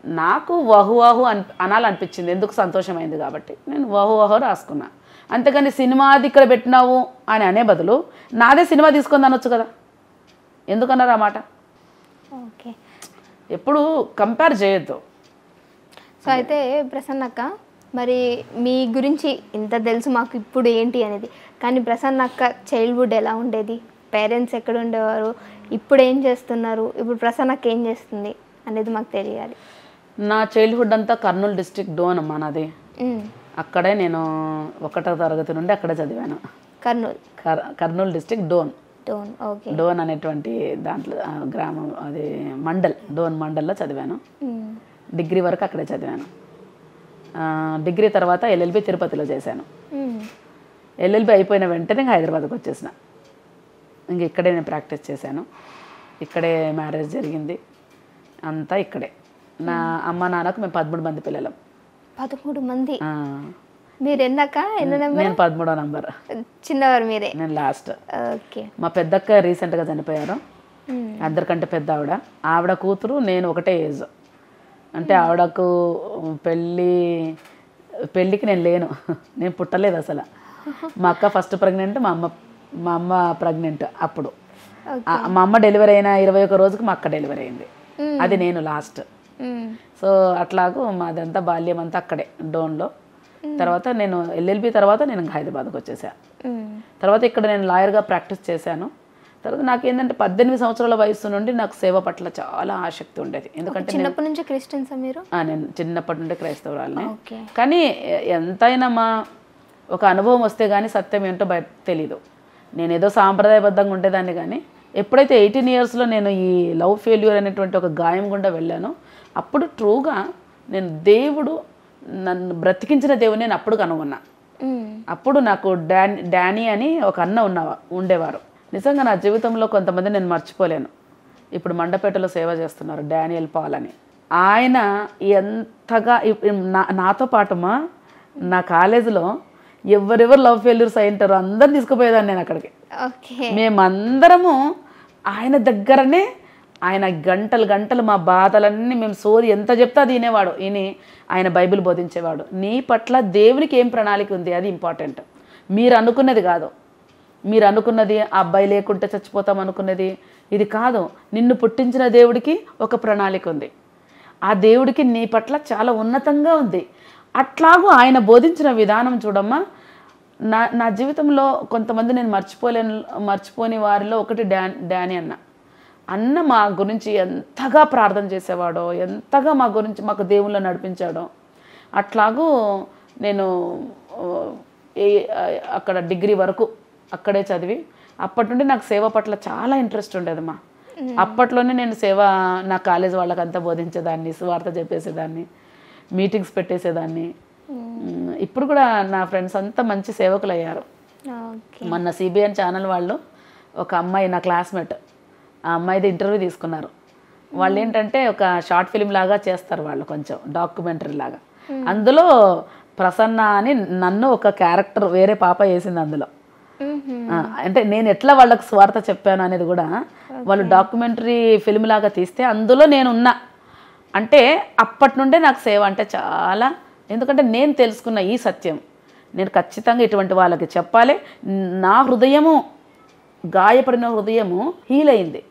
నాకు వహు వాహు అనాలనిపించింది, ఎందుకు సంతోషమైంది కాబట్టి నేను వహు వాహు రాసుకున్నా. అంతేకాని సినిమాది ఇక్కడ పెట్టినావు అని అనే బదులు నాదే సినిమా తీసుకొని అనొచ్చు కదా, ఎందుకన్నారు ఆ మాట? ఓకే, ఎప్పుడు కంపేర్ చేయొద్దు. సో అయితే ప్రసన్నక్క, మరి మీ గురించి ఇంత తెలుసు మాకు ఇప్పుడు ఏంటి అనేది, కానీ ప్రసన్నక్క చైల్డ్హుడ్ ఎలా ఉండేది, పేరెంట్స్ ఎక్కడ ఉండేవారు, ఇప్పుడు ఏం చేస్తున్నారు, ఇప్పుడు ప్రసన్నక్క ఏం చేస్తుంది అనేది మాకు తెలియాలి. నా చైల్డ్హుడ్ అంతా కర్నూలు డిస్ట్రిక్ట్ డోన్ అమ్మా నాది. అక్కడే నేను 1వ తరగతి నుండి అక్కడే చదివాను. కర్నూలు డిస్ట్రిక్ట్ డోన్. ఓకే, డోన్ అనేటువంటి దాంట్లో గ్రామం, అది మండల్, డోన్ మండల్లో చదివాను. డిగ్రీ వరకు అక్కడే చదివాను. డిగ్రీ తర్వాత ఎల్ఎల్బి తిరుపతిలో చేశాను. ఎల్ఎల్బి అయిపోయిన వెంటనే హైదరాబాద్కి వచ్చేసిన. ఇంక ఇక్కడే నేను ప్రాక్టీస్ చేశాను, ఇక్కడే మ్యారేజ్ జరిగింది, అంతా ఇక్కడే. నా అమ్మ నాన్నకు మేము 13 మంది పిల్లలం. 13 మంది? మీరు ఎన్నక్క? నేను 13వ నంబర్. చిన్నవారు మీరే? నేను లాస్ట్. ఓకే. మా పెద్దక్క రీసెంట్గా చనిపోయారు, అందరికంటే పెద్ద ఆవిడ కూతురు నేను ఒకటే ఏజ్. అంటే ఆవిడకు పెళ్ళికి నేను లేను, నేను పుట్టలేదు అసలు. మా అక్క ఫస్ట్ ప్రెగ్నెంట్, మా అమ్మ ప్రెగ్నెంట్ అప్పుడు. మా అమ్మ డెలివరీ అయిన 21 రోజుకి మా అక్క డెలివరీ అయింది, అది నేను లాస్ట్. సో అట్లాగూ మాదంతా బాల్యం అంతా అక్కడే డోన్లో. తర్వాత నేను ఎల్ఎల్బి తర్వాత నేను హైదరాబాద్కి వచ్చేసాను. తర్వాత ఇక్కడ నేను లాయర్గా ప్రాక్టీస్ చేశాను. తర్వాత నాకు ఏంటంటే 18 సంవత్సరాల వయసు నుండి నాకు సేవ పట్ల చాలా ఆసక్తి ఉండేది. ఎందుకంటే చిన్నప్పటి నుంచి క్రిస్టియన్సా మీరు? నేను చిన్నప్పటి నుండి క్రైస్తవురాలని. కానీ ఎంతైనా ఒక అనుభవం వస్తే కానీ సత్యం ఏంటో తెలీదు. నేను ఏదో సాంప్రదాయబద్ధంగా ఉండేదాన్ని, కానీ ఎప్పుడైతే 18 ఇయర్స్లో నేను ఈ లవ్ ఫెయిల్యూర్ అనేటువంటి ఒక గాయం గుండా వెళ్ళానో అప్పుడు ట్రూగా నేను దేవుడు నన్ను బ్రతికించిన దేవుని నేను అప్పుడు కనుగొన్నా. అప్పుడు నాకు డానీ అని ఒక అన్న ఉండేవారు. నిజంగా నా జీవితంలో కొంతమంది నేను మర్చిపోలేను. ఇప్పుడు మండపేటలో సేవ చేస్తున్నారు, డానియల్ పాల్ అని. ఆయన ఎంతగా నాతో పాటుమా నా కాలేజీలో ఎవరెవరు లవ్ ఫెయిల్యూర్స్ అయింటారో అందరు తీసుకుపోయేదాన్ని నేను అక్కడికి. మేమందరము ఆయన దగ్గరనే, ఆయన గంటలు మా బాధలన్నీ మేము సోది ఎంత చెప్తా అది వినేవాడు. ఆయన బైబిల్ బోధించేవాడు. నీ పట్ల దేవునికి ఏం ప్రణాళిక ఉంది అది ఇంపార్టెంట్, మీరు అనుకున్నది కాదు. మీరు అనుకున్నది ఆ అబ్బాయి లేకుంటే చచ్చిపోతాం అనుకున్నది ఇది కాదు. నిన్ను పుట్టించిన దేవుడికి ఒక ప్రణాళిక ఉంది, ఆ దేవుడికి నీ పట్ల చాలా ఉన్నతంగా ఉంది. అట్లాగూ ఆయన బోధించిన విధానం చూడమ్మా. నా జీవితంలో కొంతమంది నేను మర్చిపోని వారిలో ఒకటి డానీ అన్న మా గురించి ఎంతగా ప్రార్థన చేసేవాడో, ఎంతగా మాకు దేవుళ్ళు నడిపించాడో. అట్లాగూ నేను అక్కడ డిగ్రీ వరకు అక్కడే చదివి అప్పటి నుండి నాకు సేవ పట్ల చాలా ఇంట్రెస్ట్ ఉండేదమ్మా. అప్పట్లోనే నేను సేవ నా కాలేజ్ వాళ్ళకంతా బోధించేదాన్ని, సువార్త చెప్పేసేదాన్ని, మీటింగ్స్ పెట్టేసేదాన్ని. ఇప్పుడు కూడా నా ఫ్రెండ్స్ అంతా మంచి సేవకులు అయ్యారు. మొన్న సిబిఎన్ ఛానల్ వాళ్ళు ఒక అమ్మాయి నా క్లాస్మేట్, ఆ అమ్మాయిది ఇంటర్వ్యూ తీసుకున్నారు. వాళ్ళు ఏంటంటే ఒక షార్ట్ ఫిల్మ్ లాగా చేస్తారు వాళ్ళు, కొంచెం డాక్యుమెంటరీ లాగా. అందులో ప్రసన్న అని నన్ను ఒక క్యారెక్టర్ వేరే పాప వేసింది అందులో. అంటే నేను ఎట్లా వాళ్ళకి స్వార్థ చెప్పాను అనేది కూడా వాళ్ళు డాక్యుమెంటరీ ఫిల్మ్ లాగా తీస్తే అందులో నేనున్నా. అంటే అప్పటి నుండే నాకు సేవ అంటే చాలా, ఎందుకంటే నేను తెలుసుకున్న ఈ సత్యం నేను ఖచ్చితంగా ఇటువంటి వాళ్ళకి చెప్పాలి. నా హృదయము, గాయపడిన హృదయము హీల్ అయింది,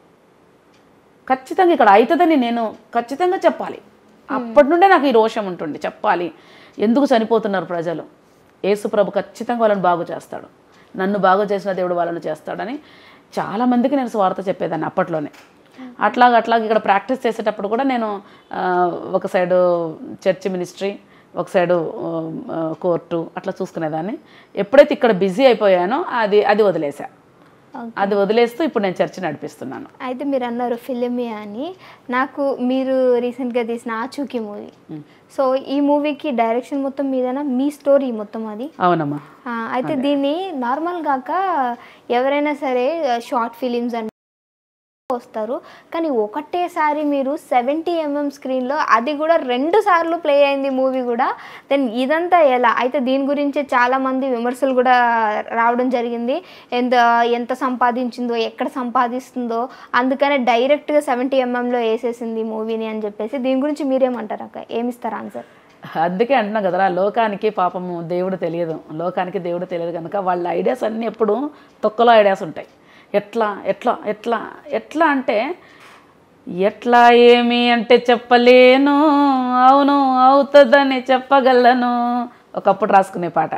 ఖచ్చితంగా ఇక్కడ అవుతుందని నేను ఖచ్చితంగా చెప్పాలి. అప్పటి నుండే నాకు ఈ రోషం ఉంటుంది, చెప్పాలి. ఎందుకు చనిపోతున్నారు ప్రజలు, యేసుప్రభు ఖచ్చితంగా వాళ్ళని బాగు చేస్తాడు, నన్ను బాగు చేసిన దేవుడు వాళ్ళను చేస్తాడని చాలామందికి నేను స్వార్థ చెప్పేదాన్ని అప్పట్లోనే. అట్లాగ ఇక్కడ ప్రాక్టీస్ చేసేటప్పుడు కూడా నేను ఒక సైడు చర్చ్ మినిస్ట్రీ, ఒక సైడు కోర్టు అట్లా చూసుకునేదాన్ని. ఎప్పుడైతే ఇక్కడ బిజీ అయిపోయానో అది వదిలేసా. అది వదిలేస్తూ ఇప్పుడు నేను చర్చ్ నడిపిస్తున్నాను. అయితే మీరు అన్నారు ఫిలిమి అని, నాకు మీరు రీసెంట్గా తీసిన ఆచూకీ మూవీ, సో ఈ మూవీకి డైరెక్షన్ మొత్తం మీదేనా, మీ స్టోరీ మొత్తం అది? అవునమ్మా. అయితే దీన్ని నార్మల్గా ఎవరైనా సరే షార్ట్ ఫిలిమ్స్ అంటే వస్తారు, కానీ ఒకటేసారి మీరు 70mm స్క్రీన్లో, అది కూడా 2 సార్లు ప్లే అయింది మూవీ కూడా. దెన్ ఇదంతా ఎలా? అయితే దీని గురించి చాలామంది విమర్శలు కూడా రావడం జరిగింది, ఎంత సంపాదించిందో, ఎక్కడ సంపాదిస్తుందో, అందుకనే డైరెక్ట్గా 70mmలో వేసేసింది మూవీని అని చెప్పేసి. దీని గురించి మీరేమంటారు అక్క, ఏమిస్తారు ఆన్సర్? అందుకే అంటున్నా కదరా, లోకానికి పాపము దేవుడు తెలియదు, లోకానికి దేవుడు తెలియదు కనుక వాళ్ళ ఐడియాస్ అన్నీ ఎప్పుడు తొక్కలో ఐడియాస్ ఉంటాయి. ఎట్లా ఎట్లా ఎట్లా ఎట్లా అంటే ఎట్లా ఏమి అంటే చెప్పలేను, అవును అవుతుందని చెప్పగలను, ఒకప్పుడు రాసుకునే పాట.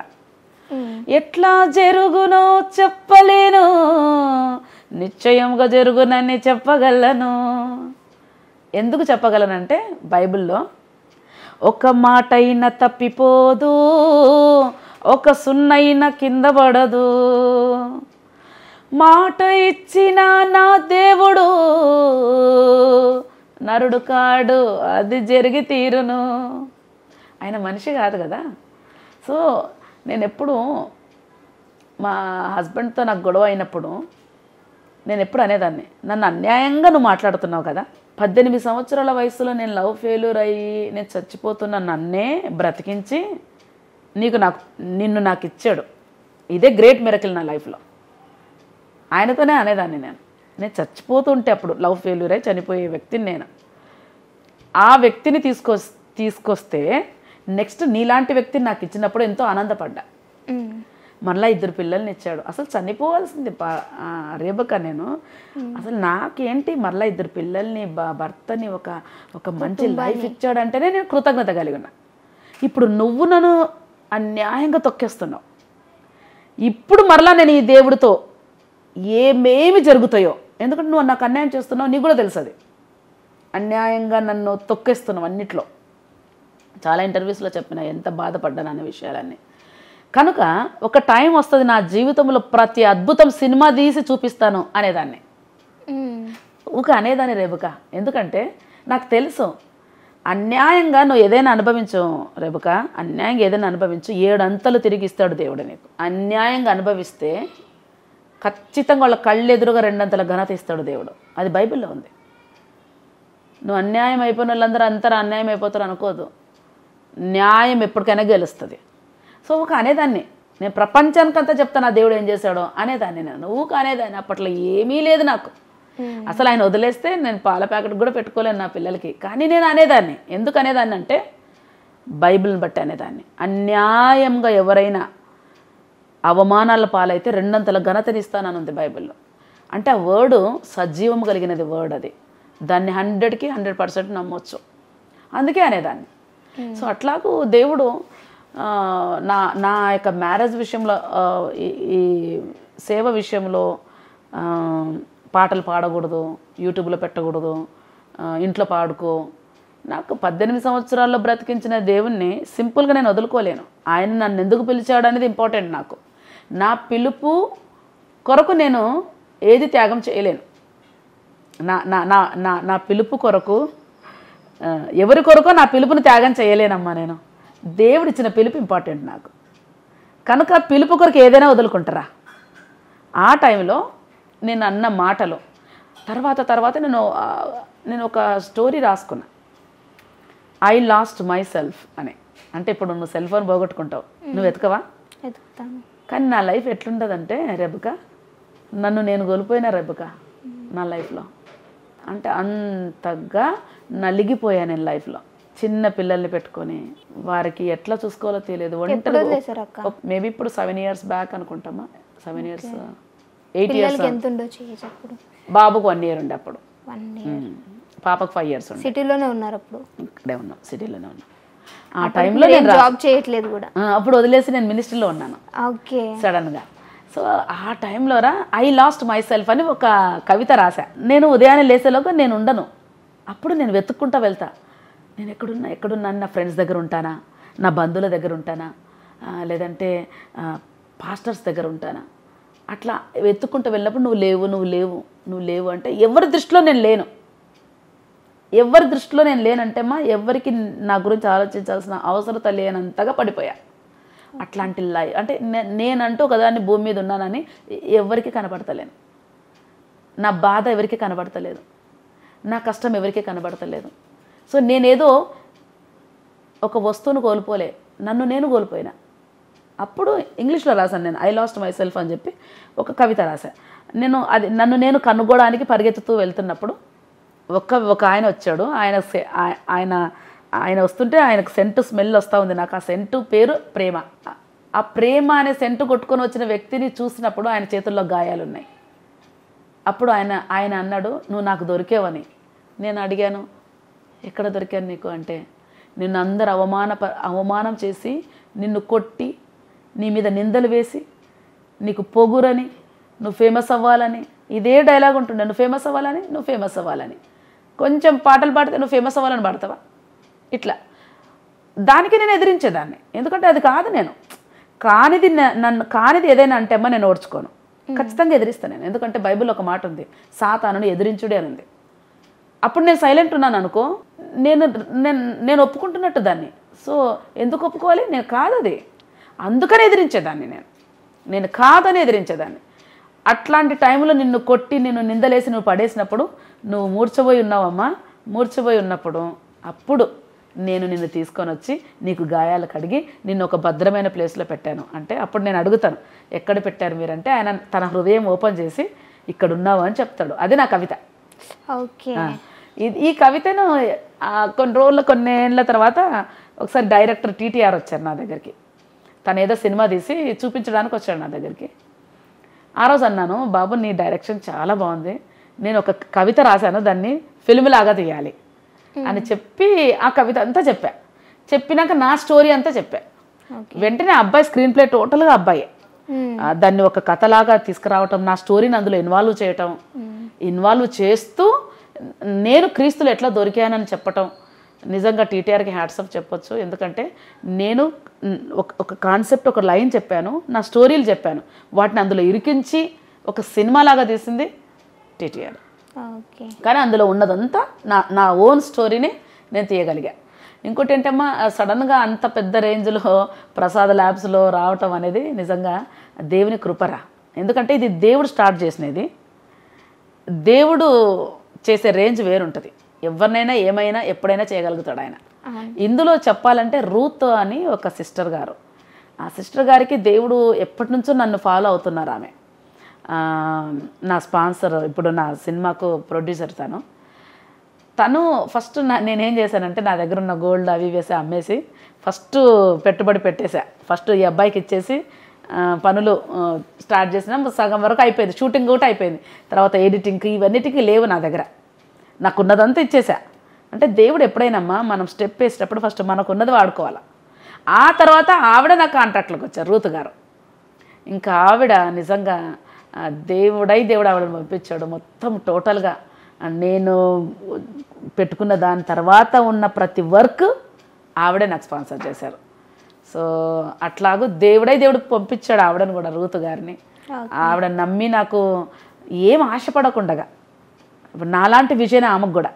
ఎట్లా జరుగునో చెప్పలేను, నిశ్చయంగా జరుగునని చెప్పగలను. ఎందుకు చెప్పగలనంటే బైబిల్లో ఒక మాటైనా తప్పిపోదు, ఒక సున్నైనా కింద పడదు, మాట ఇచ్చిన నా దేవుడు నరుడు కాడు, అది జరిగి తీరును. ఆయన మనిషి కాదు కదా. సో నేను ఎప్పుడు మా హస్బెండ్తో నాకు గొడవ అయినప్పుడు నేను ఎప్పుడు అనేదాన్ని, నన్ను అన్యాయంగా నువ్వు మాట్లాడుతున్నావు కదా, 18 సంవత్సరాల వయసులో నేను లవ్ ఫెయిల్యూర్ అయ్యి నేను చచ్చిపోతున్న నన్నే బ్రతికించి నిన్ను నాకు ఇచ్చాడు. ఇదే గ్రేట్ మిరకిల్ నా లైఫ్లో. ఆయనతోనే అనేదాన్ని, నేను చచ్చిపోతుంటే అప్పుడు లవ్ ఫెయిల్యూర్ అయి చనిపోయే వ్యక్తిని నేను. ఆ వ్యక్తిని తీసుకొస్తే నెక్స్ట్ నీలాంటి వ్యక్తిని నాకు ఇచ్చినప్పుడు ఎంతో ఆనందపడ్డా. మళ్ళీ 2 పిల్లల్ని ఇచ్చాడు. అసలు చనిపోవాల్సింది రేబక నేను. అసలు నాకేంటి మళ్ళీ 2 పిల్లల్ని, భర్తని, ఒక మంచి లైఫ్ ఇచ్చాడంటేనే నేను కృతజ్ఞత కలిగిన. ఇప్పుడు నువ్వు నన్ను అన్యాయంగా తొక్కేస్తున్నావు. ఇప్పుడు మరలా నేను ఈ దేవుడితో ఏమేమి జరుగుతాయో, ఎందుకంటే నువ్వు నాకు అన్యాయం చేస్తున్నావు, నీకు కూడా తెలుసు అది. అన్యాయంగా నన్ను తొక్కేస్తున్నావు అన్నిట్లో. చాలా ఇంటర్వ్యూస్లో చెప్పిన ఎంత బాధపడ్డాను అనే విషయాలన్నీ. కనుక ఒక టైం వస్తుంది నా జీవితంలో ప్రతి అద్భుతం సినిమా తీసి చూపిస్తాను అనేదాన్ని. అనేదాన్ని రేబుక. ఎందుకంటే నాకు తెలుసు అన్యాయంగా నువ్వు ఏదైనా అనుభవించు రేబుక, అన్యాయంగా ఏదైనా అనుభవించు, 7 అంతలు తిరిగి ఇస్తాడు దేవుడు నీకు. అన్యాయంగా అనుభవిస్తే ఖచ్చితంగా వాళ్ళ కళ్ళు ఎదురుగా 2 అంతల ఘనత ఇస్తాడు దేవుడు. అది బైబిల్లో ఉంది. నువ్వు అన్యాయం అయిపోయిన వాళ్ళందరూ అంతా అన్యాయం అయిపోతారు అనుకోదు, న్యాయం ఎప్పటికైనా గెలుస్తుంది. సో అనేదాన్ని నేను ప్రపంచానికంతా చెప్తాను ఆ దేవుడు ఏం చేశాడో అనేదాన్ని. నేను అనేదాన్ని. అప్పట్లో ఏమీ లేదు నాకు. అసలు ఆయన వదిలేస్తే నేను పాల ప్యాకెట్ కూడా పెట్టుకోలేను నా పిల్లలకి. కానీ నేను అనేదాన్ని. ఎందుకు అనేదాన్ని అంటే బైబిల్ని బట్టి అనేదాన్ని. అన్యాయంగా ఎవరైనా అవమానాల పాలైతే 2 అంతల ఘనతని ఇస్తానని ఉంది బైబిల్లో. అంటే ఆ వర్డు సజీవం కలిగినది వర్డ్ అది. దాన్ని 100కి 100% నమ్మొచ్చు. అందుకే అనేదాన్ని. సో అట్లాగూ దేవుడు నా యొక్క మ్యారేజ్ విషయంలో, ఈ సేవ విషయంలో పాటలు పాడకూడదు, యూట్యూబ్లో పెట్టకూడదు, ఇంట్లో పాడుకో. నాకు 18 సంవత్సరాల్లో బ్రతికించిన దేవుణ్ణి సింపుల్గా నేను వదులుకోలేను. ఆయన నన్ను ఎందుకు పిలిచాడు అనేది ఇంపార్టెంట్ నాకు. నా పిలుపు కొరకు నేను ఏది త్యాగం చేయలేను. నా పిలుపు కొరకు ఎవరి కొరకో నా పిలుపుని త్యాగం చేయలేనమ్మా నేను. దేవుడిచ్చిన పిలుపు ఇంపార్టెంట్ నాకు. కనుక పిలుపు కొరకు ఏదైనా వదులుకుంటారా. ఆ టైంలో నేను అన్న మాటలు తర్వాత నేను ఒక స్టోరీ రాసుకున్నా, ఐ లాస్ట్ మై సెల్ఫ్ అని. అంటే ఇప్పుడు నువ్వు సెల్ ఫోన్ పోగొట్టుకుంటావు, నువ్వు వెతకవా? కానీ నా లైఫ్ ఎట్లుంటుందంటే రెబకా, నన్ను నేను కోల్పోయినా రెబకా నా లైఫ్లో. అంటే అంతగా నలిగిపోయా నేను లైఫ్లో. చిన్న పిల్లల్ని పెట్టుకొని వారికి ఎట్లా చూసుకోవాలో తెలియదు. ఒంటరి మేబీ ఇప్పుడు 7 years బ్యాక్ అనుకుంటామా, 7 years 8 years. బాబుకు 1 year ఉండే అప్పుడు, పాపకు 5 years ఉండే. సిటీలోనే ఉన్నారు అప్పుడు? ఇక్కడే ఉన్నాం, సిటీలోనే ఉన్నాం. ఆ టైంలో నేను జాబ్ చేయట్లేదు కూడా, అప్పుడు వదిలేసి నేను మినిస్ట్రీలో ఉన్నాను సడన్గా. సో ఆ టైంలో ఐ లాస్ట్ మై సెల్ఫ్ అని ఒక కవిత రాశా. నేను ఉదయాన్నే లేసేలోగా నేను ఉండను, అప్పుడు నేను వెతుక్కుంటా వెళ్తా. నేను ఎక్కడున్నా నా ఫ్రెండ్స్ దగ్గర ఉంటానా, నా బంధువుల దగ్గర ఉంటానా, లేదంటే పాస్టర్స్ దగ్గర ఉంటానా. అట్లా వెతుక్కుంటూ వెళ్ళినప్పుడు నువ్వు లేవు అంటే ఎవరి దృష్టిలో నేను లేనంటే ఎవరికి నా గురించి ఆలోచించాల్సిన అవసరత లేనంతగా పడిపోయా. అట్లాంటి లైఫ్ అంటే నేనంటూ ఒకదాన్ని భూమి మీద ఉన్నానని ఎవరికి కనబడతలేను. నా బాధ ఎవరికి కనబడతలేదు, నా కష్టం ఎవరికి కనబడతలేదు. సో నేనేదో ఒక వస్తువును కోల్పోలే, నన్ను నేను కోల్పోయినా. అప్పుడు ఇంగ్లీష్లో రాశాను నేను, ఐ లాస్ట్ మై సెల్ఫ్ అని చెప్పి ఒక కవిత రాశాను. నన్ను నేను కనుగోడానికి పరిగెత్తుతూ వెళ్తున్నప్పుడు ఒక ఆయన వచ్చాడు. ఆయన వస్తుంటే ఆయనకు సెంటు స్మెల్ వస్తూ ఉంది. నాకు ఆ సెంటు పేరు ప్రేమ. ఆ ప్రేమ అనే సెంటు కొట్టుకొని వచ్చిన వ్యక్తిని చూసినప్పుడు ఆయన చేతుల్లో గాయాలు ఉన్నాయి. అప్పుడు ఆయన అన్నాడు, నువ్వు నాకు దొరికేవని. నేను అడిగాను, ఎక్కడ దొరికాను నీకు అంటే, నిన్ను అందరు అవమానం చేసి, నిన్ను కొట్టి, నీ మీద నిందలు వేసి, నీకు పొగురని, నువ్వు ఫేమస్ అవ్వాలని, ఇదే డైలాగ్ ఉంటుండే, నువ్వు ఫేమస్ అవ్వాలని. కొంచెం పాటలు పాడితే నువ్వు ఫేమస్ అవ్వాలని పాడతావా? ఇట్లా దానికి నేను ఎదిరించేదాన్ని. ఎందుకంటే అది కాదు, నేను కానిది ఏదైనా అంటే నేను ఓడ్చుకోను, ఖచ్చితంగా ఎదిరిస్తాను నేను. ఎందుకంటే బైబిల్లో ఒక మాట ఉంది, సాతానుని ఎదిరించుడే అని ఉంది. అప్పుడు నేను సైలెంట్ ఉన్నాను అనుకో, నేను ఒప్పుకుంటున్నట్టు దాన్ని. సో ఎందుకు ఒప్పుకోవాలి? నేను కాదది, అందుకని ఎదిరించేదాన్ని. నేను కాదని ఎదిరించేదాన్ని. అట్లాంటి టైంలో నిన్ను కొట్టి, నిన్ను నిందలేసి, నువ్వు పడేసినప్పుడు నువ్వు మూర్చబోయి ఉన్నావమ్మా. మూర్చబోయి ఉన్నప్పుడు అప్పుడు నేను నిన్ను తీసుకొని వచ్చి నీకు గాయాలు కడిగి నిన్ను ఒక భద్రమైన ప్లేస్లో పెట్టాను అంటే, అప్పుడు నేను అడుగుతాను, ఎక్కడ పెట్టారు మీరంటే ఆయన తన హృదయం ఓపెన్ చేసి ఇక్కడ ఉన్నావు అని చెప్తాడు. అది నా కవిత. ఓకే. ఈ కవితను కొన్ని ఏళ్ళ తర్వాత ఒకసారి డైరెక్టర్ TTR వచ్చారు నా దగ్గరికి. తను ఏదో సినిమా తీసి చూపించడానికి వచ్చాడు నా దగ్గరికి. ఆ రోజు అన్నాను, బాబు నీ డైరెక్షన్ చాలా బాగుంది, నేను ఒక కవిత రాశాను, దాన్ని ఫిల్మ్ లాగా తీయాలి అని చెప్పి ఆ కవిత అంతా చెప్పినాక నా స్టోరీ అంతా చెప్పా. వెంటనే అబ్బాయి స్క్రీన్ ప్లే టోటల్గా అబ్బాయి దాన్ని ఒక కథలాగా తీసుకురావటం, నా స్టోరీని అందులో ఇన్వాల్వ్ చేస్తూ నేను క్రీస్తులు ఎట్లా దొరికానని చెప్పటం. నిజంగా TTRకి హ్యాట్స్ ఆఫ్ చెప్పొచ్చు. ఎందుకంటే నేను ఒక కాన్సెప్ట్, ఒక లైన్ చెప్పాను, నా స్టోరీలు చెప్పాను, వాటిని అందులో ఇరికించి ఒక సినిమాలాగా తీసింది TTR. కానీ అందులో ఉన్నదంతా నా ఓన్ స్టోరీని నేను తీయగలిగా. ఇంకోటి ఏంటమ్మా, సడన్గా అంత పెద్ద రేంజ్లో ప్రసాద్ ల్యాబ్స్లో రావటం అనేది నిజంగా దేవుని కృపరా. ఎందుకంటే ఇది దేవుడు స్టార్ట్ చేసినది. దేవుడు చేసే రేంజ్ వేరుంటుంది. ఎవరినైనా ఏమైనా ఎప్పుడైనా చేయగలుగుతాడు ఆయన. ఇందులో చెప్పాలంటే రూత్ అని ఒక సిస్టర్ గారు, ఆ సిస్టర్ గారికి దేవుడు ఎప్పటి నుంచో నన్ను ఫాలో అవుతున్నారు. ఆమె నా స్పాన్సర్, ఇప్పుడు నా సినిమాకు ప్రొడ్యూసర్. తను ఫస్ట్ నేనేం చేశానంటే, నా దగ్గర ఉన్న గోల్డ్ అవి వేసి అమ్మేసి ఫస్ట్ పెట్టుబడి పెట్టేశా. ఫస్ట్ ఈ అబ్బాయికి ఇచ్చేసి పనులు స్టార్ట్ చేసినా, సగం వరకు అయిపోయింది, షూటింగ్ కూడా అయిపోయింది. తర్వాత ఎడిటింగ్కి ఇవన్నిటికీ లేవు నా దగ్గర, నాకున్నదంతా ఇచ్చేసా. అంటే దేవుడు ఎప్పుడైనామ్మా మనం స్టెప్ వేసేటప్పుడు ఫస్ట్ మనకున్నది వాడుకోవాలి. ఆ తర్వాత ఆవిడ నా కాంట్రాక్ట్లోకి వచ్చారు, రూత్ గారు. ఇంకా ఆవిడ నిజంగా దేవుడు ఆవిడని పంపించాడు. మొత్తం టోటల్గా నేను పెట్టుకున్న దాని తర్వాత ఉన్న ప్రతి వర్క్ ఆవిడే నాకు స్పాన్సర్ చేశారు. సో అట్లాగూ దేవుడికి పంపించాడు ఆవిడని కూడా, రూత్ గారిని. ఆవిడ నమ్మి నాకు ఏం ఆశపడకుండగా, ఇప్పుడు నాలాంటి విజయనే ఆమెకు కూడా.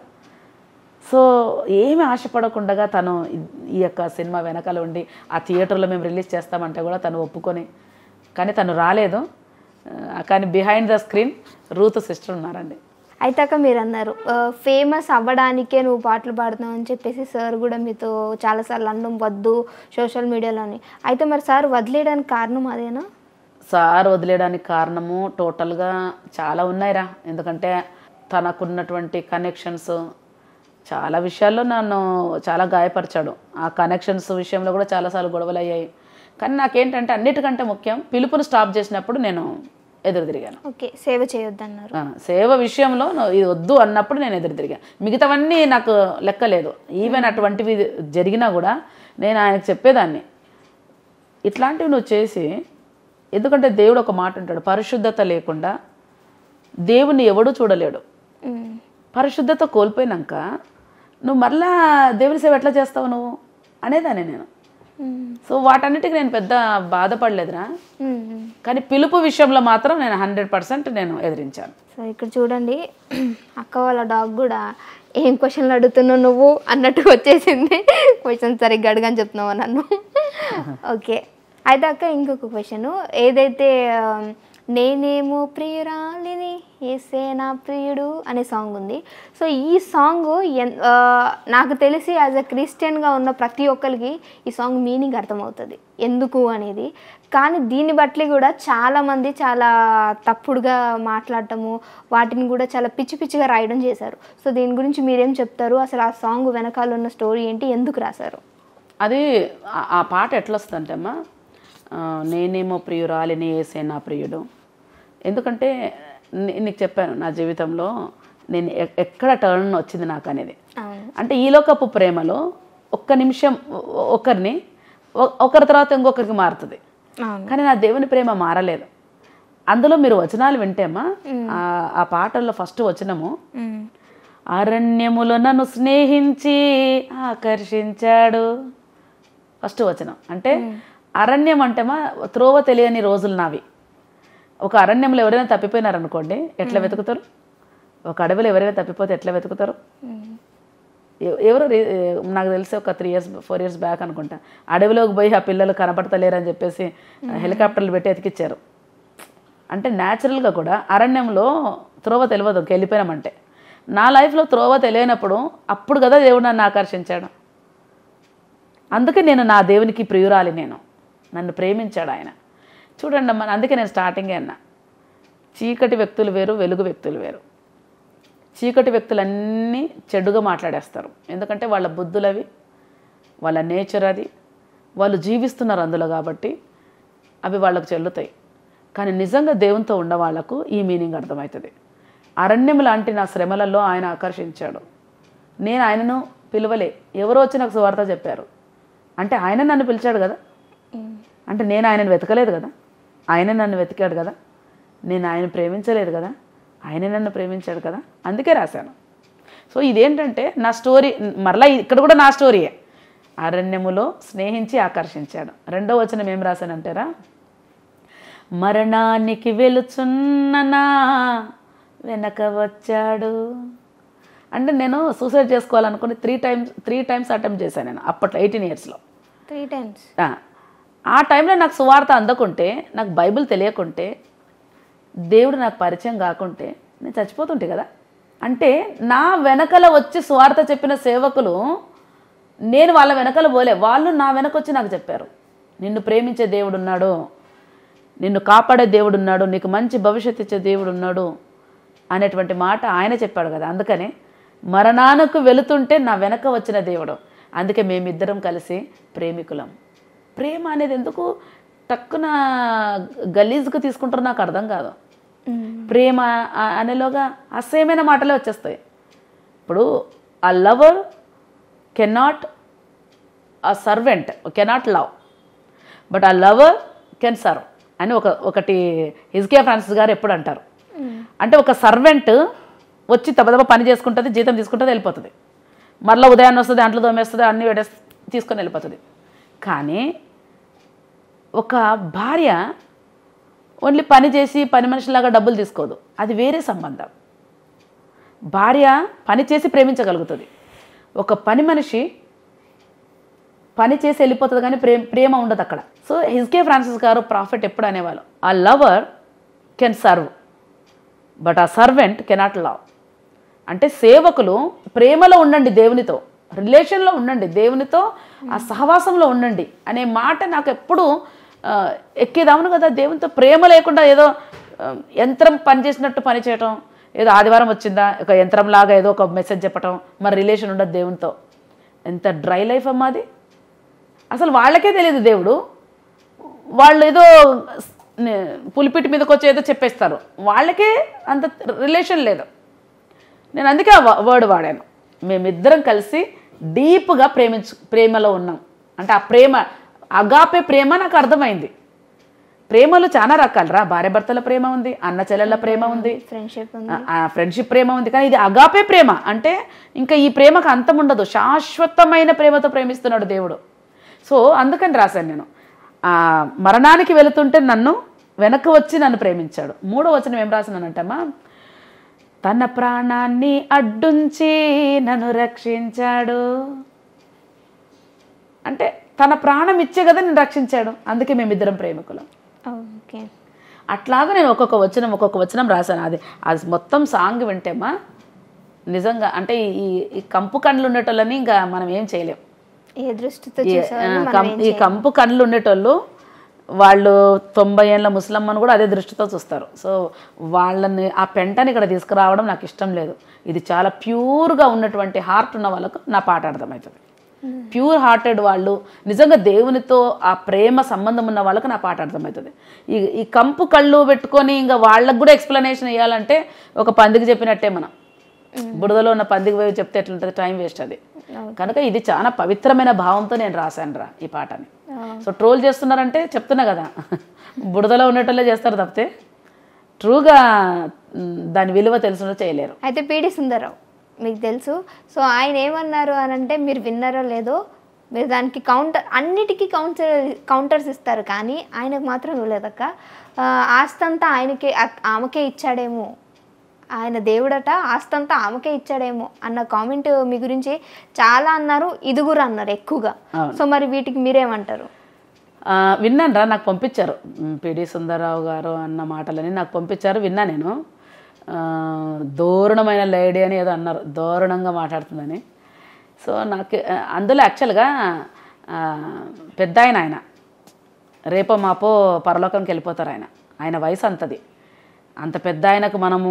సో ఏమి ఆశపడకుండా తను ఈ యొక్క సినిమా వెనకాల ఉండి ఆ థియేటర్లో మేము రిలీజ్ చేస్తామంటే కూడా తను ఒప్పుకొని, కానీ తను రాలేదు. కానీ behind the screen Ruth sister ఉన్నారండి. అయితాక మీరు అన్నారు ఫేమస్ అవ్వడానికే నువ్వు పాటలు పాడుతున్నావు అని చెప్పేసి సార్ కూడా మీతో చాలాసార్లు అనడం వద్దు సోషల్ మీడియాలోని. అయితే మరి సార్ వదిలేయడానికి కారణం అదేనా? సార్ వదిలేయడానికి కారణము టోటల్గా చాలా ఉన్నాయిరా. ఎందుకంటే తనకున్నటువంటి కనెక్షన్స్ చాలా విషయాల్లో నన్ను చాలా గాయపరిచాడు. ఆ కనెక్షన్స్ విషయంలో కూడా చాలాసార్లు గొడవలు అయ్యాయి. కానీ నాకేంటంటే అన్నిటికంటే ముఖ్యం, పిలుపుని స్టాప్ చేసినప్పుడు నేను ఎదురు తిరిగాను. ఓకే, సేవ చేయొద్దన్నారు. సేవ విషయంలో ఇది వద్దు అన్నప్పుడు నేను ఎదురు తిరిగాను. మిగతావన్నీ నాకు లెక్కలేదు. ఈవెన్ అటువంటివి జరిగినా కూడా నేను ఆయనకు చెప్పేదాన్ని, ఇట్లాంటివి నువ్వు చేసి, ఎందుకంటే దేవుడు ఒక మాట అంటాడు, పరిశుద్ధత లేకుండా దేవుణ్ణి ఎవడూ చూడలేడు. పరిశుద్ధత కోల్పోయినాక నువ్వు మరలా దేవుని సేవ ఎట్లా చేస్తావు నువ్వు అనేదాన్ని నేను. సో వాటన్నిటికీ నేను పెద్ద బాధపడలేదురా. కానీ పిలుపు విషయంలో మాత్రం నేను 100% నేను ఎదిరించాను. సో ఇక్కడ చూడండి, అక్క వాళ్ళ డాగ్ కూడా ఏం క్వశ్చన్లు అడుగుతున్నావు నువ్వు అన్నట్టు వచ్చేసింది. క్వశ్చన్ సరిగ్గా అడగని చెప్తున్నావు నన్ను. ఓకే, అయితే అక్క ఇంకొక క్వశ్చన్, ఏదైతే నేనేమో ప్రియురాలిని ఏసే నా ప్రియుడు అనే సాంగ్ ఉంది. సో ఈ సాంగ్ నాకు తెలిసి యాజ్ అ క్రిస్టియన్గా ఉన్న ప్రతి ఒక్కరికి ఈ సాంగ్ మీనింగ్ అర్థమవుతుంది ఎందుకు అనేది. కానీ దీన్ని బట్టి కూడా చాలామంది చాలా తప్పుడుగా మాట్లాడటము, వాటిని కూడా చాలా పిచ్చి పిచ్చిగా రాయడం చేశారు. సో దీని గురించి మీరేం చెప్తారు? అసలు ఆ సాంగ్ వెనకాల ఉన్న స్టోరీ ఏంటి, ఎందుకు రాశారు? అది ఆ పాట ఎట్లా వస్తుందంటే అమ్మా, నేనేమో ప్రియురాలిని ఏసే నా ప్రియుడు. ఎందుకంటే నీకు చెప్పాను, నా జీవితంలో నేను ఎక్కడ టర్న్ వచ్చింది నాకు అనేది. అంటే ఈ లోకపు ప్రేమలో ఒక్క నిమిషం ఒకరి తర్వాత ఇంకొకరికి మారుతుంది, కానీ నా దేవుని ప్రేమ మారలేదు. అందులో మీరు వచనాలు వింటేమ్మా, ఆ పాటల్లో ఫస్ట్ వచనము, అరణ్యములో నన్ను స్నేహించి ఆకర్షించాడు. ఫస్ట్ వచనం అంటే అరణ్యం అంటేమా త్రోవ తెలియని రోజులు నావి. ఒక అరణ్యంలో ఎవరైనా తప్పిపోయినారనుకోండి ఎట్లా వెతుకుతారు? ఒక అడవిలో ఎవరైనా తప్పిపోతే ఎట్లా వెతుకుతారు? ఎవరో నాకు తెలిసి ఒక 4 years బ్యాక్ అనుకుంటా, అడవిలోకి పోయి ఆ పిల్లలు కనపడతలేరని చెప్పేసి హెలికాప్టర్లు పెట్టి ఎతికిచ్చారు. అంటే న్యాచురల్గా కూడా అరణ్యంలో త్రోవ తెలియదు వెళ్ళిపోయినామంటే. నా లైఫ్లో త్రోవ తెలియనప్పుడు అప్పుడు కదా దేవుడు నన్ను ఆకర్షించాడు. అందుకే నేను నా దేవునికి ప్రియురాలి, నన్ను ప్రేమించాడు ఆయన. చూడండి అమ్మ, అందుకే నేను స్టార్టింగే అన్నా, చీకటి వ్యక్తులు వేరు, వెలుగు వ్యక్తులు వేరు. చీకటి వ్యక్తులన్నీ చెడుగా మాట్లాడేస్తారు, ఎందుకంటే వాళ్ళ బుద్ధులవి, వాళ్ళ నేచర్ అది, వాళ్ళు జీవిస్తున్నారు అందులో కాబట్టి అవి వాళ్ళకు చెల్లుతాయి. కానీ నిజంగా దేవునితో ఉన్న వాళ్ళకు ఈ మీనింగ్ అర్థమవుతుంది. అరణ్యం లాంటి నా శ్రమలలో ఆయన ఆకర్షించాడు. నేను ఆయనను పిలవలే, ఎవరో వచ్చి నాకు సువార్త చెప్పారు. అంటే ఆయన నన్ను పిలిచాడు కదా, అంటే నేను ఆయనను వెతకలేదు కదా, ఆయన నన్ను వెతికాడు కదా. నేను ఆయన ప్రేమించలేదు కదా, ఆయనే నన్ను ప్రేమించాడు కదా. అందుకే రాశాను. సో ఇదేంటంటే నా స్టోరీ, మరలా ఇక్కడ కూడా నా స్టోరీయే. అరణ్యములో స్నేహించి ఆకర్షించాడు. రెండో వచనం ఏం రాశానంటారా, మరణానికి వెలుచున్ననా వెనక వచ్చాడు. అంటే నేను సూసైడ్ చేసుకోవాలనుకుని 3 times అటెంప్ట్ చేశాను నేను అప్పట్లో 18 yearsలో. 3 times. ఆ టైంలో నాకు సువార్త అందకుంటే, నాకు బైబిల్ తెలియకుంటే, దేవుడు నాకు పరిచయం కాకుంటే నేను చచ్చిపోతుంటే కదా. అంటే నా వెనకల వచ్చి సువార్త చెప్పిన సేవకులు, నేను వాళ్ళ వెనకల పోలే, వాళ్ళు నా వెనక వచ్చి నాకు చెప్పారు, నిన్ను ప్రేమించే దేవుడు ఉన్నాడు, నిన్ను కాపాడే దేవుడు ఉన్నాడు, నీకు మంచి భవిష్యత్తు ఇచ్చే దేవుడు ఉన్నాడు అనేటువంటి మాట ఆయన చెప్పాడు కదా. అందుకనే మరణానికి వెళుతుంటే నా వెనక వచ్చిన దేవుడు. అందుకే మేమిద్దరం కలిసి ప్రేమికులం. ప్రేమ అనేది ఎందుకు టక్కున గలీజ్గా తీసుకుంటారో నాకు అర్థం కాదు. ప్రేమ అనేలోగా అసహ్యమైన మాటలే వచ్చేస్తాయి. ఇప్పుడు ఆ లవర్ కెనాట్, ఆ సర్వెంట్ కెనాట్ లవ్, బట్ ఆ లవర్ కెన్ సర్వ్ అని ఒకటి హిజ్కియా ఫ్రాన్సిస్ గారు ఎప్పుడు అంటారు. అంటే ఒక సర్వెంట్ వచ్చి తప్ప పని చేసుకుంటుంది, జీతం తీసుకుంటుంది, వెళ్ళిపోతుంది. మరలా ఉదయాన్నే వస్తుంది, అంట్లు తోమేస్తుంది, అన్ని తీసుకొని వెళ్ళిపోతుంది. కానీ ఒక భార్య ఓన్లీ పని చేసి పని మనిషిలాగా డబ్బులు తీసుకోదు, అది వేరే సంబంధం. భార్య పని చేసి ప్రేమించగలుగుతుంది, ఒక పని మనిషి పని చేసి వెళ్ళిపోతుంది కానీ ప్రేమ ఉండదు అక్కడ. సో హిజ్కే ఫ్రాన్సిస్ గారు ప్రాఫిట్ ఎప్పుడు అనేవాళ్ళు, ఆ లవర్ కెన్ సర్వ్ బట్ ఆ సర్వెంట్ కెనాట్ లవ్. అంటే సేవకులు ప్రేమలో ఉండండి, దేవునితో రిలేషన్లో ఉండండి, దేవునితో ఆ సహవాసంలో ఉండండి అనే మాట నాకు ఎప్పుడు ఎక్కేదామును కదా. దేవునితో ప్రేమ లేకుండా ఏదో యంత్రం పనిచేసినట్టు పని చేయటం, ఏదో ఆదివారం వచ్చిందా ఒక యంత్రంలాగా ఏదో ఒక మెసేజ్ చెప్పటం, మరి రిలేషన్ ఉండదు దేవునితో. ఎంత డ్రై లైఫ్ అమ్మా అది. అసలు వాళ్ళకే తెలియదు దేవుడు, వాళ్ళు ఏదో పులిపిటి మీదకి వచ్చి ఏదో చెప్పేస్తారు, వాళ్ళకే అంత రిలేషన్ లేదు. నేను అందుకే ఆ వర్డ్ వాడాను, మేమిద్దరం కలిసి డీప్గా ప్రేమలో ఉన్నాం అంటే ఆ ప్రేమ అగాపే ప్రేమ నాకు అర్థమైంది. ప్రేమలు చాలా రకాలరా, భార్య భర్తల ప్రేమ ఉంది, అన్న చెల్లెళ్ళ ప్రేమ ఉంది, ఫ్రెండ్షిప్ ప్రేమ ఉంది, కానీ ఇది అగాపే ప్రేమ అంటే ఇంకా ఈ ప్రేమకు అంతం ఉండదు, శాశ్వతమైన ప్రేమతో ప్రేమిస్తున్నాడు దేవుడు. సో అందుకని రాశాను నేను, మరణానికి వెళుతుంటే నన్ను వెనక్కి వచ్చి నన్ను ప్రేమించాడు. 3వ వచనం ఏం రాసినానంటమ్మా, తన ప్రాణాన్ని అడ్డుంచి నన్ను రక్షించాడు. అంటే తన ప్రాణం ఇచ్చే కదా నేను రక్షించాడు, అందుకే మేమిద్దరం ప్రేమికులం. అట్లాగా నేను ఒక్కొక్క వచనం రాశాను. అది మొత్తం సాంగ్ వింటేమా నిజంగా అంటే ఈ కంపు కళ్ళు ఉండేటోళ్ళని ఇంకా మనం ఏం చేయలేం. ఈ కంపు కళ్ళు ఉండేటోళ్ళు వాళ్ళు 90 ఏళ్ళ ముసలమ్మను కూడా అదే దృష్టితో చూస్తారు. సో వాళ్ళని ఆ పెంటని ఇక్కడ తీసుకురావడం నాకు ఇష్టం లేదు. ఇది చాలా ప్యూర్గా ఉన్నటువంటి హార్ట్ ఉన్న వాళ్ళకు నా పాట అర్థమవుతుంది. ప్యూర్ హార్టెడ్ వాళ్ళు, నిజంగా దేవునితో ఆ ప్రేమ సంబంధం ఉన్న వాళ్ళకు నా పాట అర్థమవుతుంది. ఈ కంపు కళ్ళు పెట్టుకొని ఇంకా వాళ్ళకు కూడా ఎక్స్ప్లెనేషన్ ఇవ్వాలంటే ఒక పందికి చెప్పినట్టే, మనం బురదలో ఉన్న పందికి పోయి చెప్తే ఎట్లుంటుంది, టైం వేస్ట్ అది. కనుక ఇది చాలా పవిత్రమైన భావంతో నేను రాశాను రా ఈ పాటని. సో ట్రోల్ చేస్తున్నారంటే చెప్తున్నా కదా, బురదలో ఉన్నట్టలే చేస్తారు తప్పితే ట్రూగా దాని విలువ తెలుసునో చేయలేరు. అయితే పీడి సుందరరావు మీకు తెలుసు, సో ఆయన ఏమన్నారు అని అంటే, మీరు విన్నారో లేదో, మీరు దానికి అన్నిటికీ కౌంటర్స్ ఇస్తారు, కానీ ఆయనకు మాత్రం ఇవ్వలేదక్క. ఆస్తంతా ఆమెకే ఇచ్చాడేమో, ఆయన దేవుడట ఆస్తంతా ఆమెకే ఇచ్చాడేమో అన్న కామెంట్ మీ గురించి చాలా అన్నారు, ఇదుగురు అన్నారు ఎక్కువగా. సో మరి వీటికి మీరేమంటారు? విన్నాను రా, నాకు పంపించారు, పిడి సుందరరావు గారు అన్న మాటలని నాకు పంపించారు, విన్నా నేను. దారుణమైన లేడీ అని ఏదో అన్నారు, దారుణంగా మాట్లాడుతుందని. సో నాకు అందులో యాక్చువల్గా పెద్ద ఆయన రేపో మాపో పరలోకంకి వెళ్ళిపోతారు. ఆయన వయసు అంతది, అంత పెద్ద ఆయనకు మనము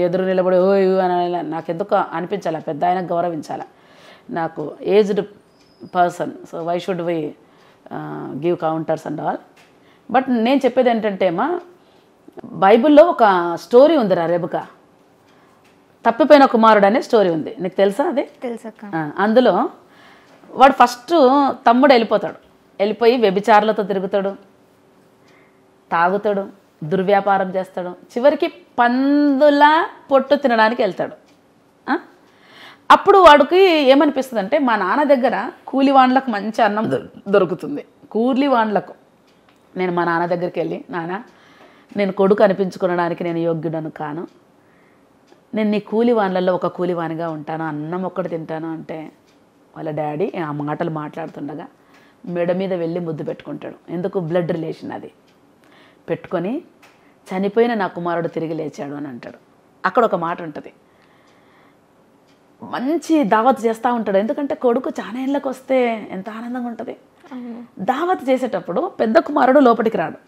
ఎదురు నిలబడి ఓ అని నాకెందుకు అనిపించాలా, పెద్ద ఆయనకు గౌరవించాలా. నాకు aged person, so why should we give counters and all. But నేను చెప్పేది ఏంటంటే అమ్మా, బైబిల్లో ఒక స్టోరీ ఉందిరా, రెబెకా తప్పిపోయిన కుమారుడు అనే స్టోరీ ఉంది, నీకు తెలుసా? అది తెలుసక్క. అందులో వాడు ఫస్ట్ తమ్ముడు వెళ్ళిపోయి వ్యభిచారులతో తిరుగుతాడు, తాగుతాడు, దుర్వ్యాపారం చేస్తాడు, చివరికి పందుల పొట్టు తినడానికి వెళ్తాడు. అప్పుడు వాడికి ఏమనిపిస్తుంది అంటే, మా నాన్న దగ్గర కూలివాండ్లకు మంచి అన్నం దొరుకుతుంది, కూలివాండ్లకు నేను మా నాన్న దగ్గరికి వెళ్ళి, నాన్న నేను కొడుకు అనిపించుకోవడానికి నేను యోగ్యుడను కాను, నేను నీ కూలివాన్లలో ఒక కూలివానిగా ఉంటాను, అన్నం ఒక్కటి తింటాను అంటే, వాళ్ళ డాడీ ఆ మాటలు మాట్లాడుతుండగా మెడ మీద వెళ్ళి ముద్దు పెట్టుకుంటాడు. ఎందుకు? బ్లడ్ రిలేషన్ అది. పెట్టుకొని చనిపోయిన నా కుమారుడు తిరిగి లేచాడు అని అంటాడు. అక్కడ ఒక మాట ఉంటుంది, మంచి దావత్ చేస్తూ ఉంటాడు, ఎందుకంటే కొడుకు చాలా ఏళ్ళకి వస్తే ఎంత ఆనందంగా ఉంటుంది. దావత్ చేసేటప్పుడు పెద్ద కుమారుడు లోపలికి రాడు.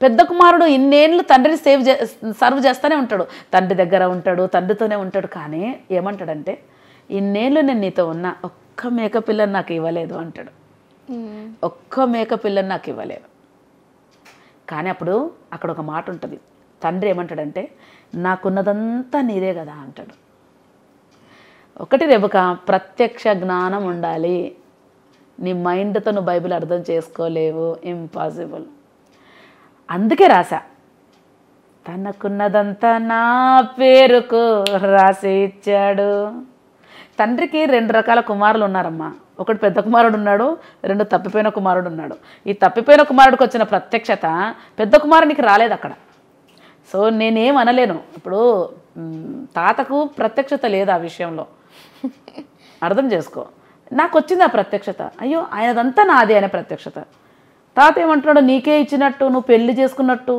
పెద్ద కుమారుడు ఇన్నేళ్ళు తండ్రిని సర్వ్ చేస్తూనే ఉంటాడు, తండ్రి దగ్గర ఉంటాడు, తండ్రితోనే ఉంటాడు. కానీ ఏమంటాడంటే, ఇన్నేళ్ళు నేను నీతో ఉన్నా, ఒక్క మేకపిల్లని నాకు ఇవ్వలేదు అంటాడు. ఒక్క మేకపిల్లని నాకు ఇవ్వలేదు. కానీ అప్పుడు అక్కడ ఒక మాట ఉంటుంది, తండ్రి ఏమంటాడంటే, నాకున్నదంతా నీదే కదా అంటాడు. ఒకటి రెబెకా, ప్రత్యక్ష జ్ఞానం ఉండాలి. నీ మైండ్తో నువ్వు బైబిల్ అర్థం చేసుకోలేవు, ఇంపాసిబుల్. అందుకే రాసా, తనకున్నదంతా నా పేరుకు రాసి ఇచ్చాడు. తండ్రికి 2 రకాల కుమారులు ఉన్నారమ్మా. ఒకటి పెద్ద కుమారుడు ఉన్నాడు, 2 తప్పిపోయిన కుమారుడు ఉన్నాడు. ఈ తప్పిపోయిన కుమారుడికి వచ్చిన ప్రత్యక్షత పెద్ద కుమారునికి రాలేదు అక్కడ. సో నేనేం అనలేను, ఇప్పుడు తాతకు ప్రత్యక్షత లేదు ఆ విషయంలో. అర్థం చేసుకో. నాకు వచ్చింది ఆ ప్రత్యక్షత, అయ్యో ఆయనదంతా నాదే అనే ప్రత్యక్షత. తాత ఏమంటున్నాడు, నీకే ఇచ్చినట్టు, నువ్వు పెళ్లి చేసుకున్నట్టు.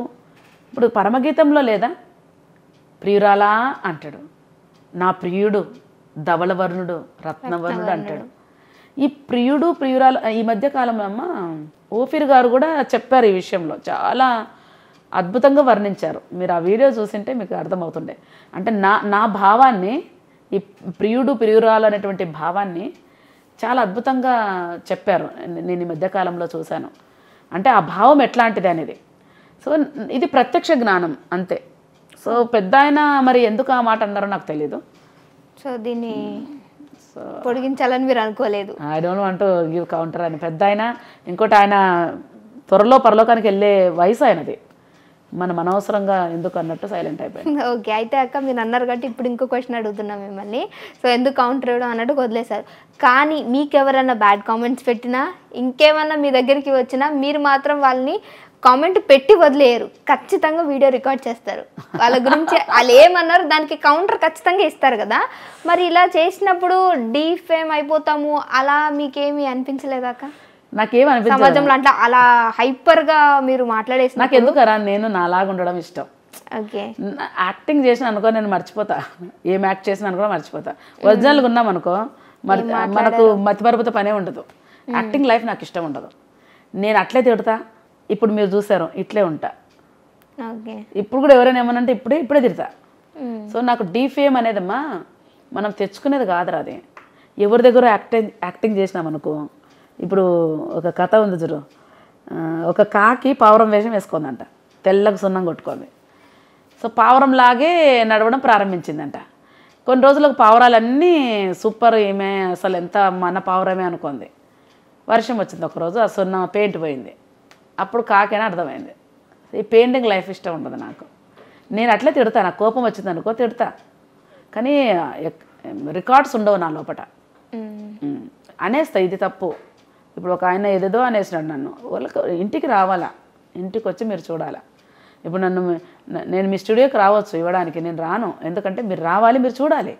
ఇప్పుడు పరమగీతంలో లేదా, ప్రియురాలా అంటాడు, నా ప్రియుడు ధవళవర్ణుడు రత్నవర్ణుడు అంటాడు. ఈ ప్రియుడు ప్రియురాలు ఈ మధ్య కాలంలో అమ్మ ఓఫీర్ గారు కూడా చెప్పారు ఈ విషయంలో, చాలా అద్భుతంగా వర్ణించారు. మీరు ఆ వీడియో చూసింటే మీకు అర్థమవుతుండే. అంటే నా భావాన్ని, ఈ ప్రియుడు ప్రియురాలు అనేటువంటి భావాన్ని చాలా అద్భుతంగా చెప్పారు. నేను ఈ మధ్యకాలంలో చూశాను. అంటే ఆ భావం ఎట్లాంటిది అనేది. సో ఇది ప్రత్యక్ష జ్ఞానం అంతే. సో పెద్ద ఆయన మరి ఎందుకు ఆ మాట అన్నారో నాకు తెలీదు. సో దీన్ని పొడిగించాలని మీరు అనుకోలేదు? I don't want to give counter అని. పెద్ద ఆయన, ఇంకోటి ఆయన త్వరలో పరలోకానికి వెళ్ళే వయసు ఆయనది, మనం అనవసరంగా ఎందుకు అన్నట్టు సైలెంట్ అయిపోయింది. ఓకే, అయితే అక్క మీరు అన్నారు కాబట్టి ఇప్పుడు ఇంకో క్వశ్చన్ అడుగుతున్నాం మిమ్మల్ని. సో ఎందుకు కౌంటర్ ఇవ్వడం అన్నట్టు వదిలేశారు. కానీ మీకు ఎవరైనా బ్యాడ్ కామెంట్స్ పెట్టినా, ఇంకేమన్నా మీ దగ్గరికి వచ్చినా, మీరు మాత్రం వాళ్ళని కామెంట్ పెట్టి వదిలేయరు, ఖచ్చితంగా వీడియో రికార్డ్ చేస్తారు. వాళ్ళ గురించి వాళ్ళు ఏమన్నారు దానికి కౌంటర్ ఖచ్చితంగా ఇస్తారు కదా. మరి ఇలా చేసినప్పుడు డీఫేమ్ అయిపోతాము, అలా మీకేమీ అనిపించలేదాక? నాకేమనిపించదు సమాజంలో అంటే అలా హైపర్ గా మీరు మాట్లాడేసి. నాకు ఎందుకరా, నేను నాలాగా ఉండడం ఇష్టం. ఓకే, యాక్టింగ్ చేసిన అనుకో నేను మర్చిపోతా, ఏం యాక్ట్ చేసిన అనుకో మర్చిపోతా. ఒరిజినల్గా ఉన్నాం అనుకో మనకు మతిమరుపుతో పనే ఉండదు. యాక్టింగ్ లైఫ్ నాకు ఇష్టం ఉండదు. నేను అట్లే తిడతా, ఇప్పుడు మీరు చూసారు ఇట్లే ఉంటా. ఇప్పుడు కూడా ఎవరైనా ఏమనంటే ఇప్పుడే తిడతా. సో నాకు డీఫేమ్ అనేదమ్మా మనం తెచ్చుకునేది కాదురా. అది ఎవరి దగ్గర యాక్టింగ్ చేసినామనుకో, ఇప్పుడు ఒక కథ ఉంది చూడు, ఒక కాకి పావురం వేషం వేసుకుందంట, తెల్లగా సున్నం కొట్టుకుంది. సో పావురంలాగే నడవడం ప్రారంభించిందంట. కొన్ని రోజులకు పావురాలన్నీ సూపర్, ఏమే అసలు ఎంత మన పావురమే అనుకుంది. వర్షం వచ్చింది ఒకరోజు, ఆ సున్నం పెయింట్ పోయింది. అప్పుడు కాకైనా అర్థమైంది ఈ పెయింటింగ్ లైఫ్ ఇష్టం ఉండదు నాకు. నేను అట్లే తిడతా, నాకు కోపం వచ్చింది అనుకో తిడతా, కానీ రికార్డ్స్ ఉండవు నా లోపట. అనేస్తా ఇది తప్పు. ఇప్పుడు ఒక ఆయన ఏదేదో అనేసినాడు నన్ను, వాళ్ళకి ఇంటికి రావాలా, ఇంటికి వచ్చి మీరు చూడాలా. ఇప్పుడు నేను మీ స్టూడియోకి రావచ్చు ఇవ్వడానికి, నేను రాను. ఎందుకంటే మీరు రావాలి, మీరు చూడాలి.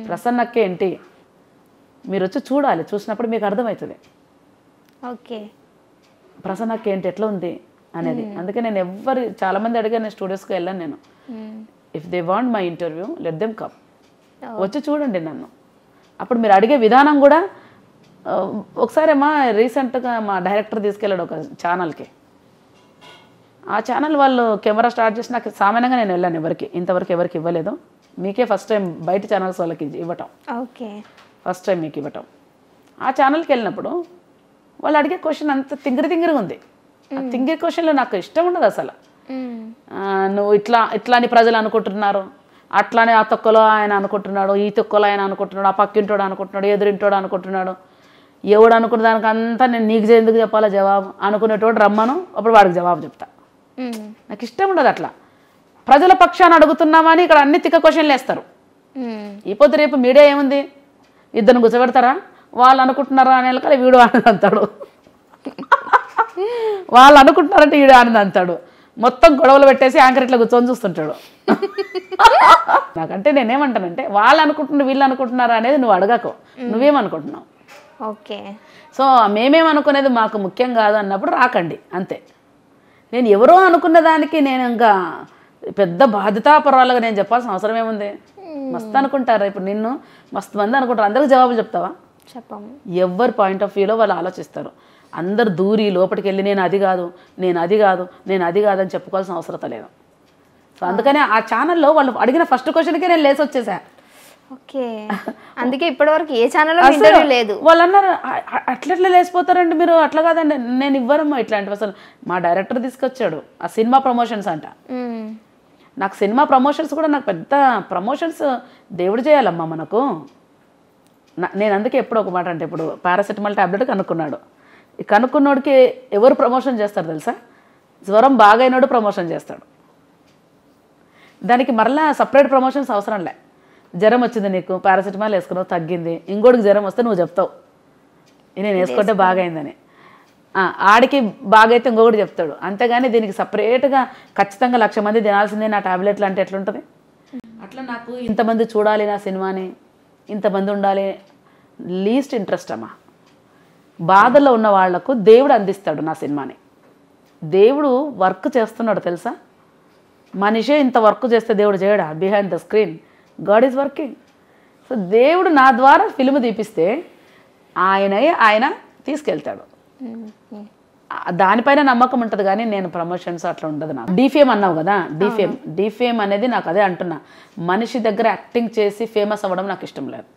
ప్రసన్నక్కే ఏంటి, మీరు వచ్చి చూడాలి, చూసినప్పుడు మీకు అర్థమవుతుంది. ఓకే, ప్రసన్నక్కే ఏంటి ఎట్లా ఉంది అనేది. అందుకే నేను చాలామంది అడిగాను, నేను స్టూడియోస్కి వెళ్ళాను. నేను if they want my interview let them come, వచ్చి చూడండి నన్ను. అప్పుడు మీరు అడిగే విధానం కూడా. ఒకసారి రీసెంట్గా మా డైరెక్టర్ తీసుకెళ్ళాడు ఒక ఛానల్కి. ఆ ఛానల్ వాళ్ళు కెమెరా స్టార్ట్ చేసి నాకు సామాన్యంగా నేను వెళ్ళాను, ఇంతవరకు ఎవరికి ఇవ్వలేదు. మీకే ఫస్ట్ టైం బయట ఛానల్స్ వాళ్ళకి ఇవ్వటం. ఓకే, ఫస్ట్ టైం మీకు ఇవ్వటం. ఆ ఛానల్కి వెళ్ళినప్పుడు వాళ్ళు అడిగే క్వశ్చన్ అంత తింగిరిగా ఉంది. ఆ తింగిరి క్వశ్చన్లో నాకు ఇష్టం ఉండదు అసలు. నువ్వు ఇట్లా అని ప్రజలు అనుకుంటున్నారు, అట్లానే ఆ తొక్కలో ఆయన అనుకుంటున్నాడు, ఈ తొక్కలో ఆయన అనుకుంటున్నాడు, ఆ పక్కింటోడు అనుకుంటున్నాడు, ఎదురింటోడు అనుకుంటున్నాడు, ఎవడు అనుకున్న దానికి అంతా నేను నీకు ఎందుకు చెప్పాలా జవాబు అనుకునేటోడు రమ్మను, అప్పుడు వాడికి జవాబు చెప్తా. నాకు ఇష్టం ఉండదు అట్లా. ప్రజల పక్షాన్ని అడుగుతున్నామని ఇక్కడ అన్ని తిక్క క్వశ్చన్లు వేస్తారు. ఈ పొద్దు రేపు మీడియా ఏముంది, ఇద్దరిని కూర్చోబెడతారా, వాళ్ళు అనుకుంటున్నారా అనే వాళ్ళకి వీడు ఆనందం అంతాడు, వాళ్ళు అనుకుంటున్నారంటే వీడు ఆనందం అంతాడు. మొత్తం గొడవలు పెట్టేసి యాంకర్ ఇట్లా కూర్చొని చూస్తుంటాడు. నాకంటే నేనేమంటానంటే వాళ్ళు అనుకుంటున్నారు వీళ్ళు అనుకుంటున్నారా అనేది నువ్వు అడగకు, నువ్వేమనుకుంటున్నావు. ఓకే, సో మేమేమనుకునేది మాకు ముఖ్యం కాదు అన్నప్పుడు రాకండి అంతే. నేను ఎవరో అనుకున్న దానికి నేను ఇంకా పెద్ద బాధ్యతాపరాలుగా నేను చెప్పాల్సిన అవసరం ఏముంది. మస్తు అనుకుంటారా, ఇప్పుడు నిన్ను మస్తు మంది అనుకుంటారు, అందరికి జవాబులు చెప్తావా? చెప్పము. ఎవరి పాయింట్ ఆఫ్ వ్యూలో వాళ్ళు ఆలోచిస్తారు. అందరు దూరి లోపలికి వెళ్ళి నేను అది కాదు అని చెప్పుకోవాల్సిన అవసరం లేదు. సో అందుకనే ఆ ఛానల్లో వాళ్ళు అడిగిన ఫస్ట్ క్వశ్చన్కే నేను లేచి వచ్చేసా. ఓకే, అందుకే ఇప్పటివరకు ఏ ఛానల్లో ఇంటర్వ్యూ లేదు. వాళ్ళు అన్నారు అట్లా లేచిపోతారండి మీరు, అట్లా కాదండి, నేను ఇవ్వరమ్మా ఇట్లాంటివి. అసలు మా డైరెక్టర్ తీసుకొచ్చాడు ఆ సినిమా ప్రమోషన్స్ అంట. నాకు సినిమా ప్రమోషన్స్ కూడా, నాకు పెద్ద ప్రమోషన్స్ దేవుడు చేయాలమ్మా మనకు. నేను అందుకే ఎప్పుడు ఒక మాట అంటే, ఇప్పుడు పారాసెటమాల్ టాబ్లెట్ కనుక్కున్నాడు, ఈ కనుక్కున్నోడికి ఎవరు ప్రమోషన్ చేస్తారు తెలుసా? జ్వరం బాగైనోడు ప్రమోషన్ చేస్తాడు. దానికి మరలా సపరేట్ ప్రమోషన్స్ అవసరం లే. జ్వరం వచ్చింది నీకు, పారాసెటమాల్ వేసుకున్నావు తగ్గింది, ఇంకోటికి జ్వరం వస్తే నువ్వు చెప్తావు నేను వేసుకుంటే బాగైందని. ఆడికి బాగైతే ఇంకొకటి చెప్తాడు. అంతేగాని దీనికి సపరేట్గా ఖచ్చితంగా 1,00,000 మంది తినాల్సిందే నా టాబ్లెట్లు అంటే ఎట్లుంటుంది? అట్లా నాకు ఇంతమంది చూడాలి నా సినిమాని, ఇంతమంది ఉండాలి, లీస్ట్ ఇంట్రెస్ట్ అమ్మా. బాధలో ఉన్న వాళ్లకు దేవుడు అందిస్తాడు నా సినిమాని. దేవుడు వర్క్ చేస్తున్నాడు తెలుసా. మనిషే ఇంత వర్క్ చేస్తే దేవుడు చేయడా? Behind the screen God is working. So దేవుడు నా ద్వారా ఫిల్మ్ తీపిస్తే ఆయన తీసుకెళ్తాడు. దానిపైన నమ్మకం ఉంటుంది. కానీ నేను ప్రమోషన్స్ అట్లా ఉండదు నాకు. డీఫేమ్ అన్నావు కదా, డీఫేమ్ అనేది నాకు అదే అంటున్నా. మనిషి దగ్గర యాక్టింగ్ చేసి ఫేమస్ అవ్వడం నాకు ఇష్టం లేదు.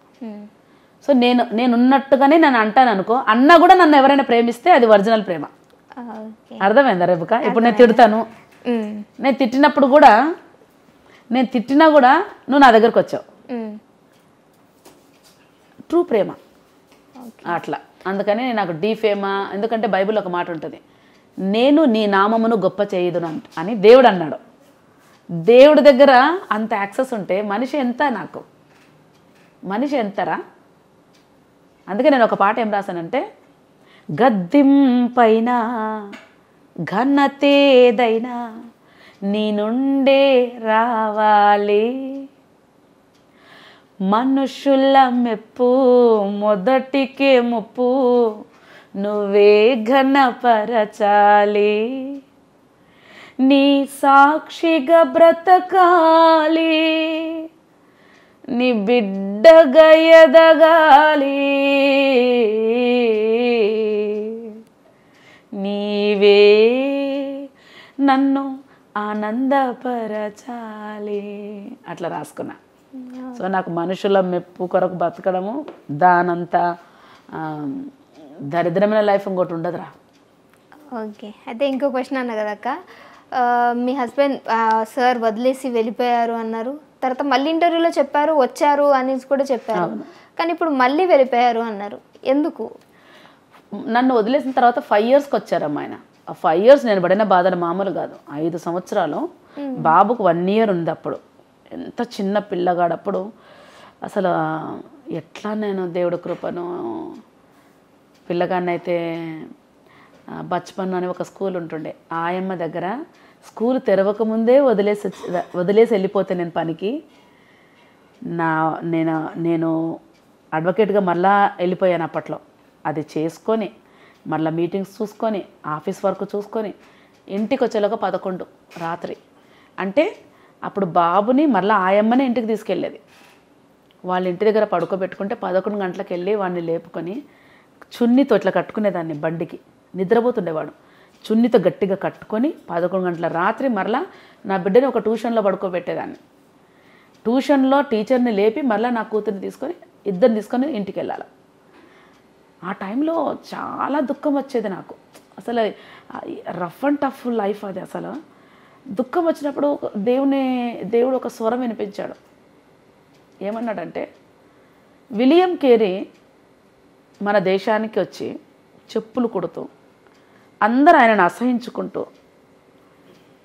సో నేను ఉన్నట్టుగానే నేను అంటాను అనుకో, అన్నా కూడా నన్ను ఎవరైనా ప్రేమిస్తే అది ఒరిజినల్ ప్రేమ. అర్థమైందా రేపుక? ఇప్పుడు నేను తిడతాను, నేను తిట్టినప్పుడు కూడా నేను తిట్టినా కూడా నువ్వు నా దగ్గరకు వచ్చావు, ట్రూ ప్రేమ అట్లా. అందుకని నాకు డీఫేమా, ఎందుకంటే బైబిల్ ఒక మాట ఉంటుంది, నేను నీ నామమును గొప్ప చేయదును అని దేవుడు అన్నాడు. దేవుడి దగ్గర అంత యాక్సెస్ ఉంటే మనిషి ఎంత, నాకు మనిషి ఎంతరా? అందుకే నేను ఒక పాట ఏం రాశానంటే, గద్దింపైన ఘనతేదైనా నీ నుండే రావాలి, మనుషుల మెప్పు మొదటికే ముప్పు నువ్వే ఘనపరచాలి, నీ సాక్షిగా బ్రతకాలి, నీ బిడ్డగా ఎదగాలి, నీవే నన్ను ఆనందపరచాలి అట్లా రాసుకున్నా. సో నాకు మనుషుల మెప్పు కొరకు బతకడము దానంత దరిద్రమైన లైఫ్ ఇంకోటి ఉండదురా. ఓకే, అయితే ఇంకో క్వశ్చన్ అన్న కదా అక్క, మీ హస్బెండ్ సార్ వదిలేసి వెళ్ళిపోయారు అన్నారు, తర్వాత మళ్ళీ ఇంటర్వ్యూలో చెప్పారు వచ్చారు అని కూడా చెప్పారు, కానీ ఇప్పుడు మళ్ళీ వెళ్ళిపోయారు అన్నారు, ఎందుకు? నన్ను వదిలేసిన తర్వాత 5 yearsకి వచ్చారమ్మా ఆయన. ఆ 5 years నేను పడిన బాధలు మామూలు కాదు. 5 సంవత్సరాలు బాబుకు 1 year ఉంది అప్పుడు. ఎంత చిన్న పిల్లగాడప్పుడు. అసలు ఎట్లా నేను దేవుడి కృపను, పిల్లగాడిని అయితే బచ్పన్ అని ఒక స్కూల్ ఉంటుండే, ఆయమ్మ దగ్గర స్కూల్ తెరవకముందే వదిలేసి వెళ్ళిపోతే నేను పనికి, నేను అడ్వకేట్గా మళ్ళా వెళ్ళిపోయాను అప్పట్లో. అది చేసుకొని మళ్ళీ మీటింగ్స్ చూసుకొని ఆఫీస్ వర్క్ చూసుకొని ఇంటికి వచ్చేలోగా 11 రాత్రి. అంటే అప్పుడు బాబుని మళ్ళీ ఆయమ్మనే ఇంటికి తీసుకెళ్ళేది. వాళ్ళ ఇంటి దగ్గర పడుకోబెట్టుకుంటే 11 గంటలకు వెళ్ళి వాడిని లేపుకొని చున్నీతో ఇట్లా కట్టుకునేదాన్ని, బండికి నిద్రపోతుండేవాడు, చున్నీతో గట్టిగా కట్టుకొని 11 గంటల రాత్రి మరలా నా బిడ్డని ఒక ట్యూషన్లో పడుకోబెట్టేదాన్ని. ట్యూషన్లో టీచర్ని లేపి మళ్ళీ నా కూతుర్ని తీసుకొని ఇద్దరిని తీసుకొని ఇంటికి వెళ్ళాలి. ఆ టైంలో చాలా దుఃఖం వచ్చేది నాకు. అసలు రఫ్ అండ్ టఫ్ లైఫ్ అది. అసలు దుఃఖం వచ్చినప్పుడు దేవుడు ఒక స్వరం వినిపించాడు. ఏమన్నాడంటే, విలియం కేరీ మన దేశానికి వచ్చి చెప్పులు కొడుతూ అందరూ ఆయనను అసహించుకుంటూ,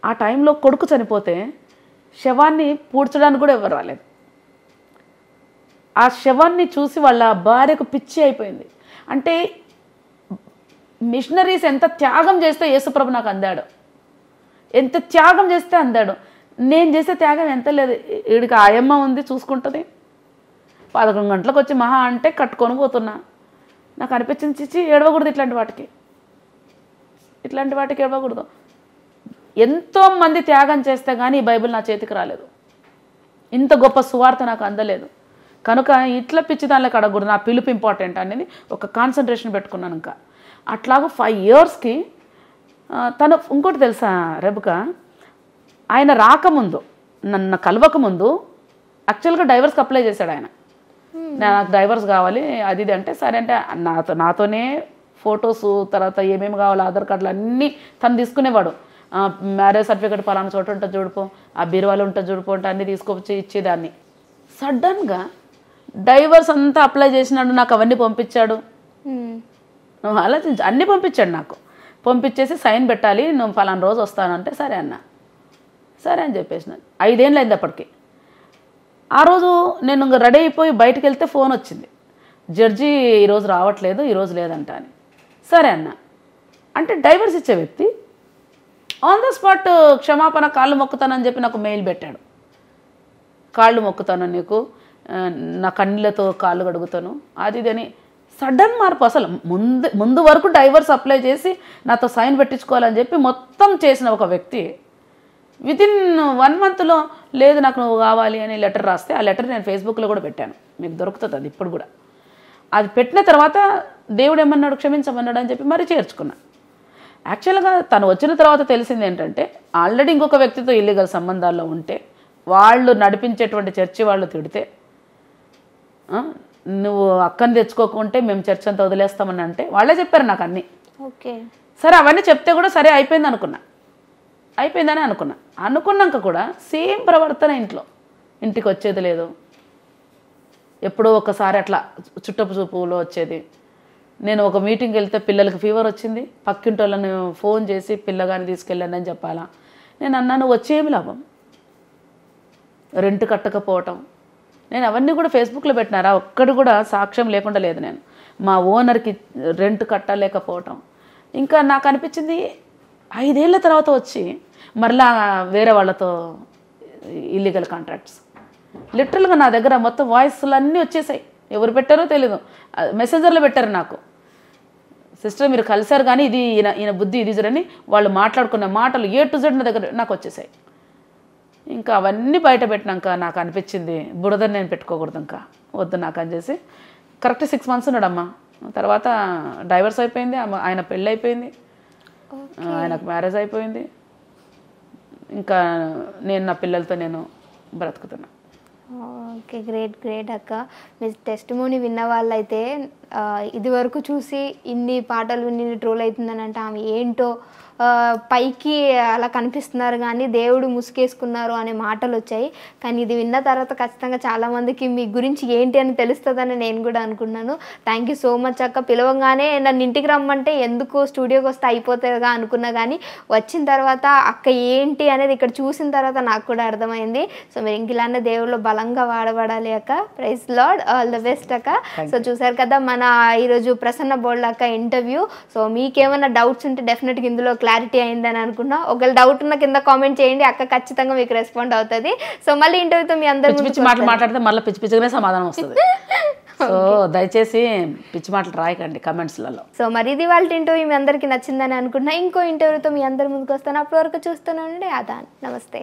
ఆ టైంలో కొడుకు చనిపోతే శవాన్ని పూడ్చడానికి కూడా ఎవరు రాలేదు. ఆ శవాన్ని చూసి వాళ్ళ భార్యకు పిచ్చి అయిపోయింది. అంటే మిషనరీస్ ఎంత త్యాగం చేస్తే యేసుప్రభు నాకు అందాడు, ఎంత త్యాగం చేస్తే అందాడు. నేను చేసే త్యాగం ఎంత లేదు. వీడికి ఆయమ్మ ఉంది చూసుకుంటుంది, 11 గంటలకు వచ్చి మహా అంటే కట్టుకొని పోతున్నా. నాకు అనిపించింది, చిచ్చి ఏడవకూడదు, ఇట్లాంటి వాటికి ఏడవకూడదు. ఎంతోమంది త్యాగం చేస్తే కానీ ఈ బైబిల్ నా చేతికి రాలేదు, ఇంత గొప్ప సువార్త నాకు అందలేదు. కనుక ఇట్లా పిచ్చి దానిలోకి అడగకూడదు, నా పిలుపు ఇంపార్టెంట్ అనేది ఒక కాన్సన్ట్రేషన్ పెట్టుకున్నాను. ఇంకా అట్లాగా 5 yearsకి తను ఇంకోటి తెలుసా రెబుక, ఆయన రాకముందు, నన్ను కలవకముందు యాక్చువల్గా డైవర్స్కి అప్లై చేశాడు ఆయన. నాకు డైవర్స్ కావాలి అది ఇది అంటే, సరే అంటే నాతోనే ఫొటోస్, తర్వాత ఏమేమి కావాలి ఆధార్ కార్డులు అన్నీ తను తీసుకునేవాడు. మ్యారేజ్ సర్టిఫికేట్ పలానా చోట ఉంటుంది చూడిపో, ఆ బీరువాలో ఉంటుంది చూడిపో అంటే అన్నీ తీసుకొచ్చి ఇచ్చేదాన్ని. సడన్గా డైవర్స్ అంతా అప్లై చేసినాడు, నాకు అవన్నీ పంపించాడు. నువ్వు ఆలోచించు, అన్నీ పంపించాడు నాకు. పంపించేసి సైన్ పెట్టాలి, నువ్వు పలానా రోజు వస్తానంటే సరే అన్న. సరే అని చెప్పేసినాను. 5 ఏళ్ళు అయింది అప్పటికి. ఆ రోజు నేను ఇంకా రెడీ అయిపోయి బయటకు వెళ్తే ఫోన్ వచ్చింది, జడ్జి ఈరోజు రావట్లేదు, ఈరోజు లేదంట అని. సరే అన్న అంటే డైవర్స్ ఇచ్చే వ్యక్తి ఆన్ ద స్పాట్ క్షమాపణ, కాళ్ళు మొక్కుతానని చెప్పి నాకు మెయిల్ పెట్టాడు. కాళ్ళు మొక్కుతాను నీకు, నా కన్నీళ్ళతో కాళ్ళు కడుగుతాను అది ఇది అని సడన్ మార్పు. అసలు ముందు వరకు డైవర్స్ అప్లై చేసి నాతో సైన్ పెట్టించుకోవాలని చెప్పి మొత్తం చేసిన ఒక వ్యక్తి వితిన్ 1 monthలో లేదు నాకు నువ్వు కావాలి అని లెటర్ రాస్తే ఆ లెటర్ నేను ఫేస్బుక్లో కూడా పెట్టాను, మీకు దొరుకుతుంది అది ఇప్పుడు కూడా. అది పెట్టిన తర్వాత దేవుడు ఏమన్నాడు, క్షమించమన్నాడు అని చెప్పి మరీ చేర్చుకున్నా. యాక్చువల్గా తను వచ్చిన తర్వాత తెలిసింది ఏంటంటే ఆల్రెడీ ఇంకొక వ్యక్తితో ఇల్లీగల్ సంబంధాల్లో ఉంటే వాళ్ళు నడిపించేటువంటి చర్చి వాళ్ళు తిడితే నువ్వు అక్కని తెచ్చుకోకుంటే మేము చర్చ్ అంతా వదిలేస్తామని అంటే వాళ్ళే చెప్పారు నాకు అన్నీ. ఓకే సరే అవన్నీ చెప్తే కూడా సరే అయిపోయిందని అనుకున్నాక కూడా సేమ్ ప్రవర్తన ఇంటికి వచ్చేది లేదు. ఎప్పుడో ఒకసారి అట్లా చుట్టపు చూపులో వచ్చేది. నేను ఒక మీటింగ్కి వెళ్తే పిల్లలకి ఫీవర్ వచ్చింది, పక్కింటి వాళ్ళని ఫోన్ చేసి పిల్లగాని తీసుకెళ్ళండి అని చెప్పాలా. నేను అన్నాను వచ్చేమి లాభం, రెంట్ కట్టకపోవటం. నేను అవన్నీ కూడా ఫేస్బుక్లో పెట్టినారా, ఒక్కడు కూడా సాక్ష్యం లేకుండా లేదు. నేను మా ఓనర్కి రెంట్ కట్టలేకపోవటం. ఇంకా నాకు అనిపించింది 5 ఏళ్ల తర్వాత వచ్చి మరలా వేరే వాళ్ళతో ఇల్లీగల్ కాంట్రాక్ట్స్. లిటరల్గా నా దగ్గర మొత్తం వాయిస్లు అన్నీ వచ్చేసాయి. ఎవరు పెట్టారో తెలీదు, మెసెంజర్లో పెట్టారు నాకు. సిస్టర్ మీరు కలిశారు కానీ ఇది ఈయన బుద్ధి ఇది జరని వాళ్ళు మాట్లాడుకున్న మాటలు A to Z నా దగ్గర నాకు వచ్చేసాయి. ఇంకా అవన్నీ బయట పెట్టినాక నాకు అనిపించింది బురదని నేను పెట్టుకోకూడదు, ఇంకా వద్దు నాకు అని చేసి కరెక్ట్ 6 months ఉన్నాడమ్మా. తర్వాత డైవర్స్ అయిపోయింది, ఆయన పెళ్ళి అయిపోయింది, ఆయనకు మ్యారేజ్ అయిపోయింది. ఇంకా నేను నా పిల్లలతో నేను బ్రతుకుతున్నా. ఓకే గ్రేట్ అక్క. మీ టెస్టిమోనీ విన్న వాళ్ళైతే ఇది వరకు చూసి ఇన్ని పాటలు ఇన్ని ట్రోల్ అవుతుందని అంటే ఆమె ఏంటో పైకి అలా కనిపిస్తున్నారు కానీ దేవుడు ముసుకేసుకున్నారు అనే మాటలు వచ్చాయి. కానీ ఇది విన్న తర్వాత ఖచ్చితంగా చాలామందికి మీ గురించి ఏంటి అని తెలుస్తుందని నేను కూడా అనుకున్నాను. థ్యాంక్ యూ సో మచ్ అక్క. పిలవంగానే నన్ను ఇంటికి రమ్మంటే ఎందుకు స్టూడియోకి వస్తే అయిపోతుందిగా అనుకున్నా కానీ వచ్చిన తర్వాత అక్క ఏంటి అనేది ఇక్కడ చూసిన తర్వాత నాకు కూడా అర్థమైంది. సో మీరు ఇంక ఇలానే దేవుళ్ళు బలంగా వాడబడాలి అక్క. Praise Lord, all the best అక్క. సో చూసారు కదా మన ఈరోజు ప్రసన్న బోల్డ్ అక్క ఇంటర్వ్యూ. సో మీకేమైనా డౌట్స్ ఉంటే డెఫినెట్గా ఇందులో క్లారిటీ అయిందని అనుకున్నా. ఒకవేళ డౌట్ ఉన్న కింద కామెంట్ చేయండి, అక్క ఖచ్చితంగా మీకు రెస్పాండ్ అవుతుంది. సో మళ్ళీ ఇంటర్వ్యూతో మీ అందరూ మాట్లాడితే మళ్ళీ పిచ్చిగానే సమాధానం వస్తుంది. సో దయచేసి పిచ్చి మాటలు రాయకండి కమెంట్స్లలో. సో మరి ఇది వాళ్ళ ఇంటర్వ్యూ మీ అందరికీ నచ్చిందని అనుకుంటున్నా. ఇంకో ఇంటర్వ్యూతో మీ అందరి ముందుకు వస్తాను. అప్పటి వరకు చూస్తూనే ఉండండి. ఆదాన్, నమస్తే.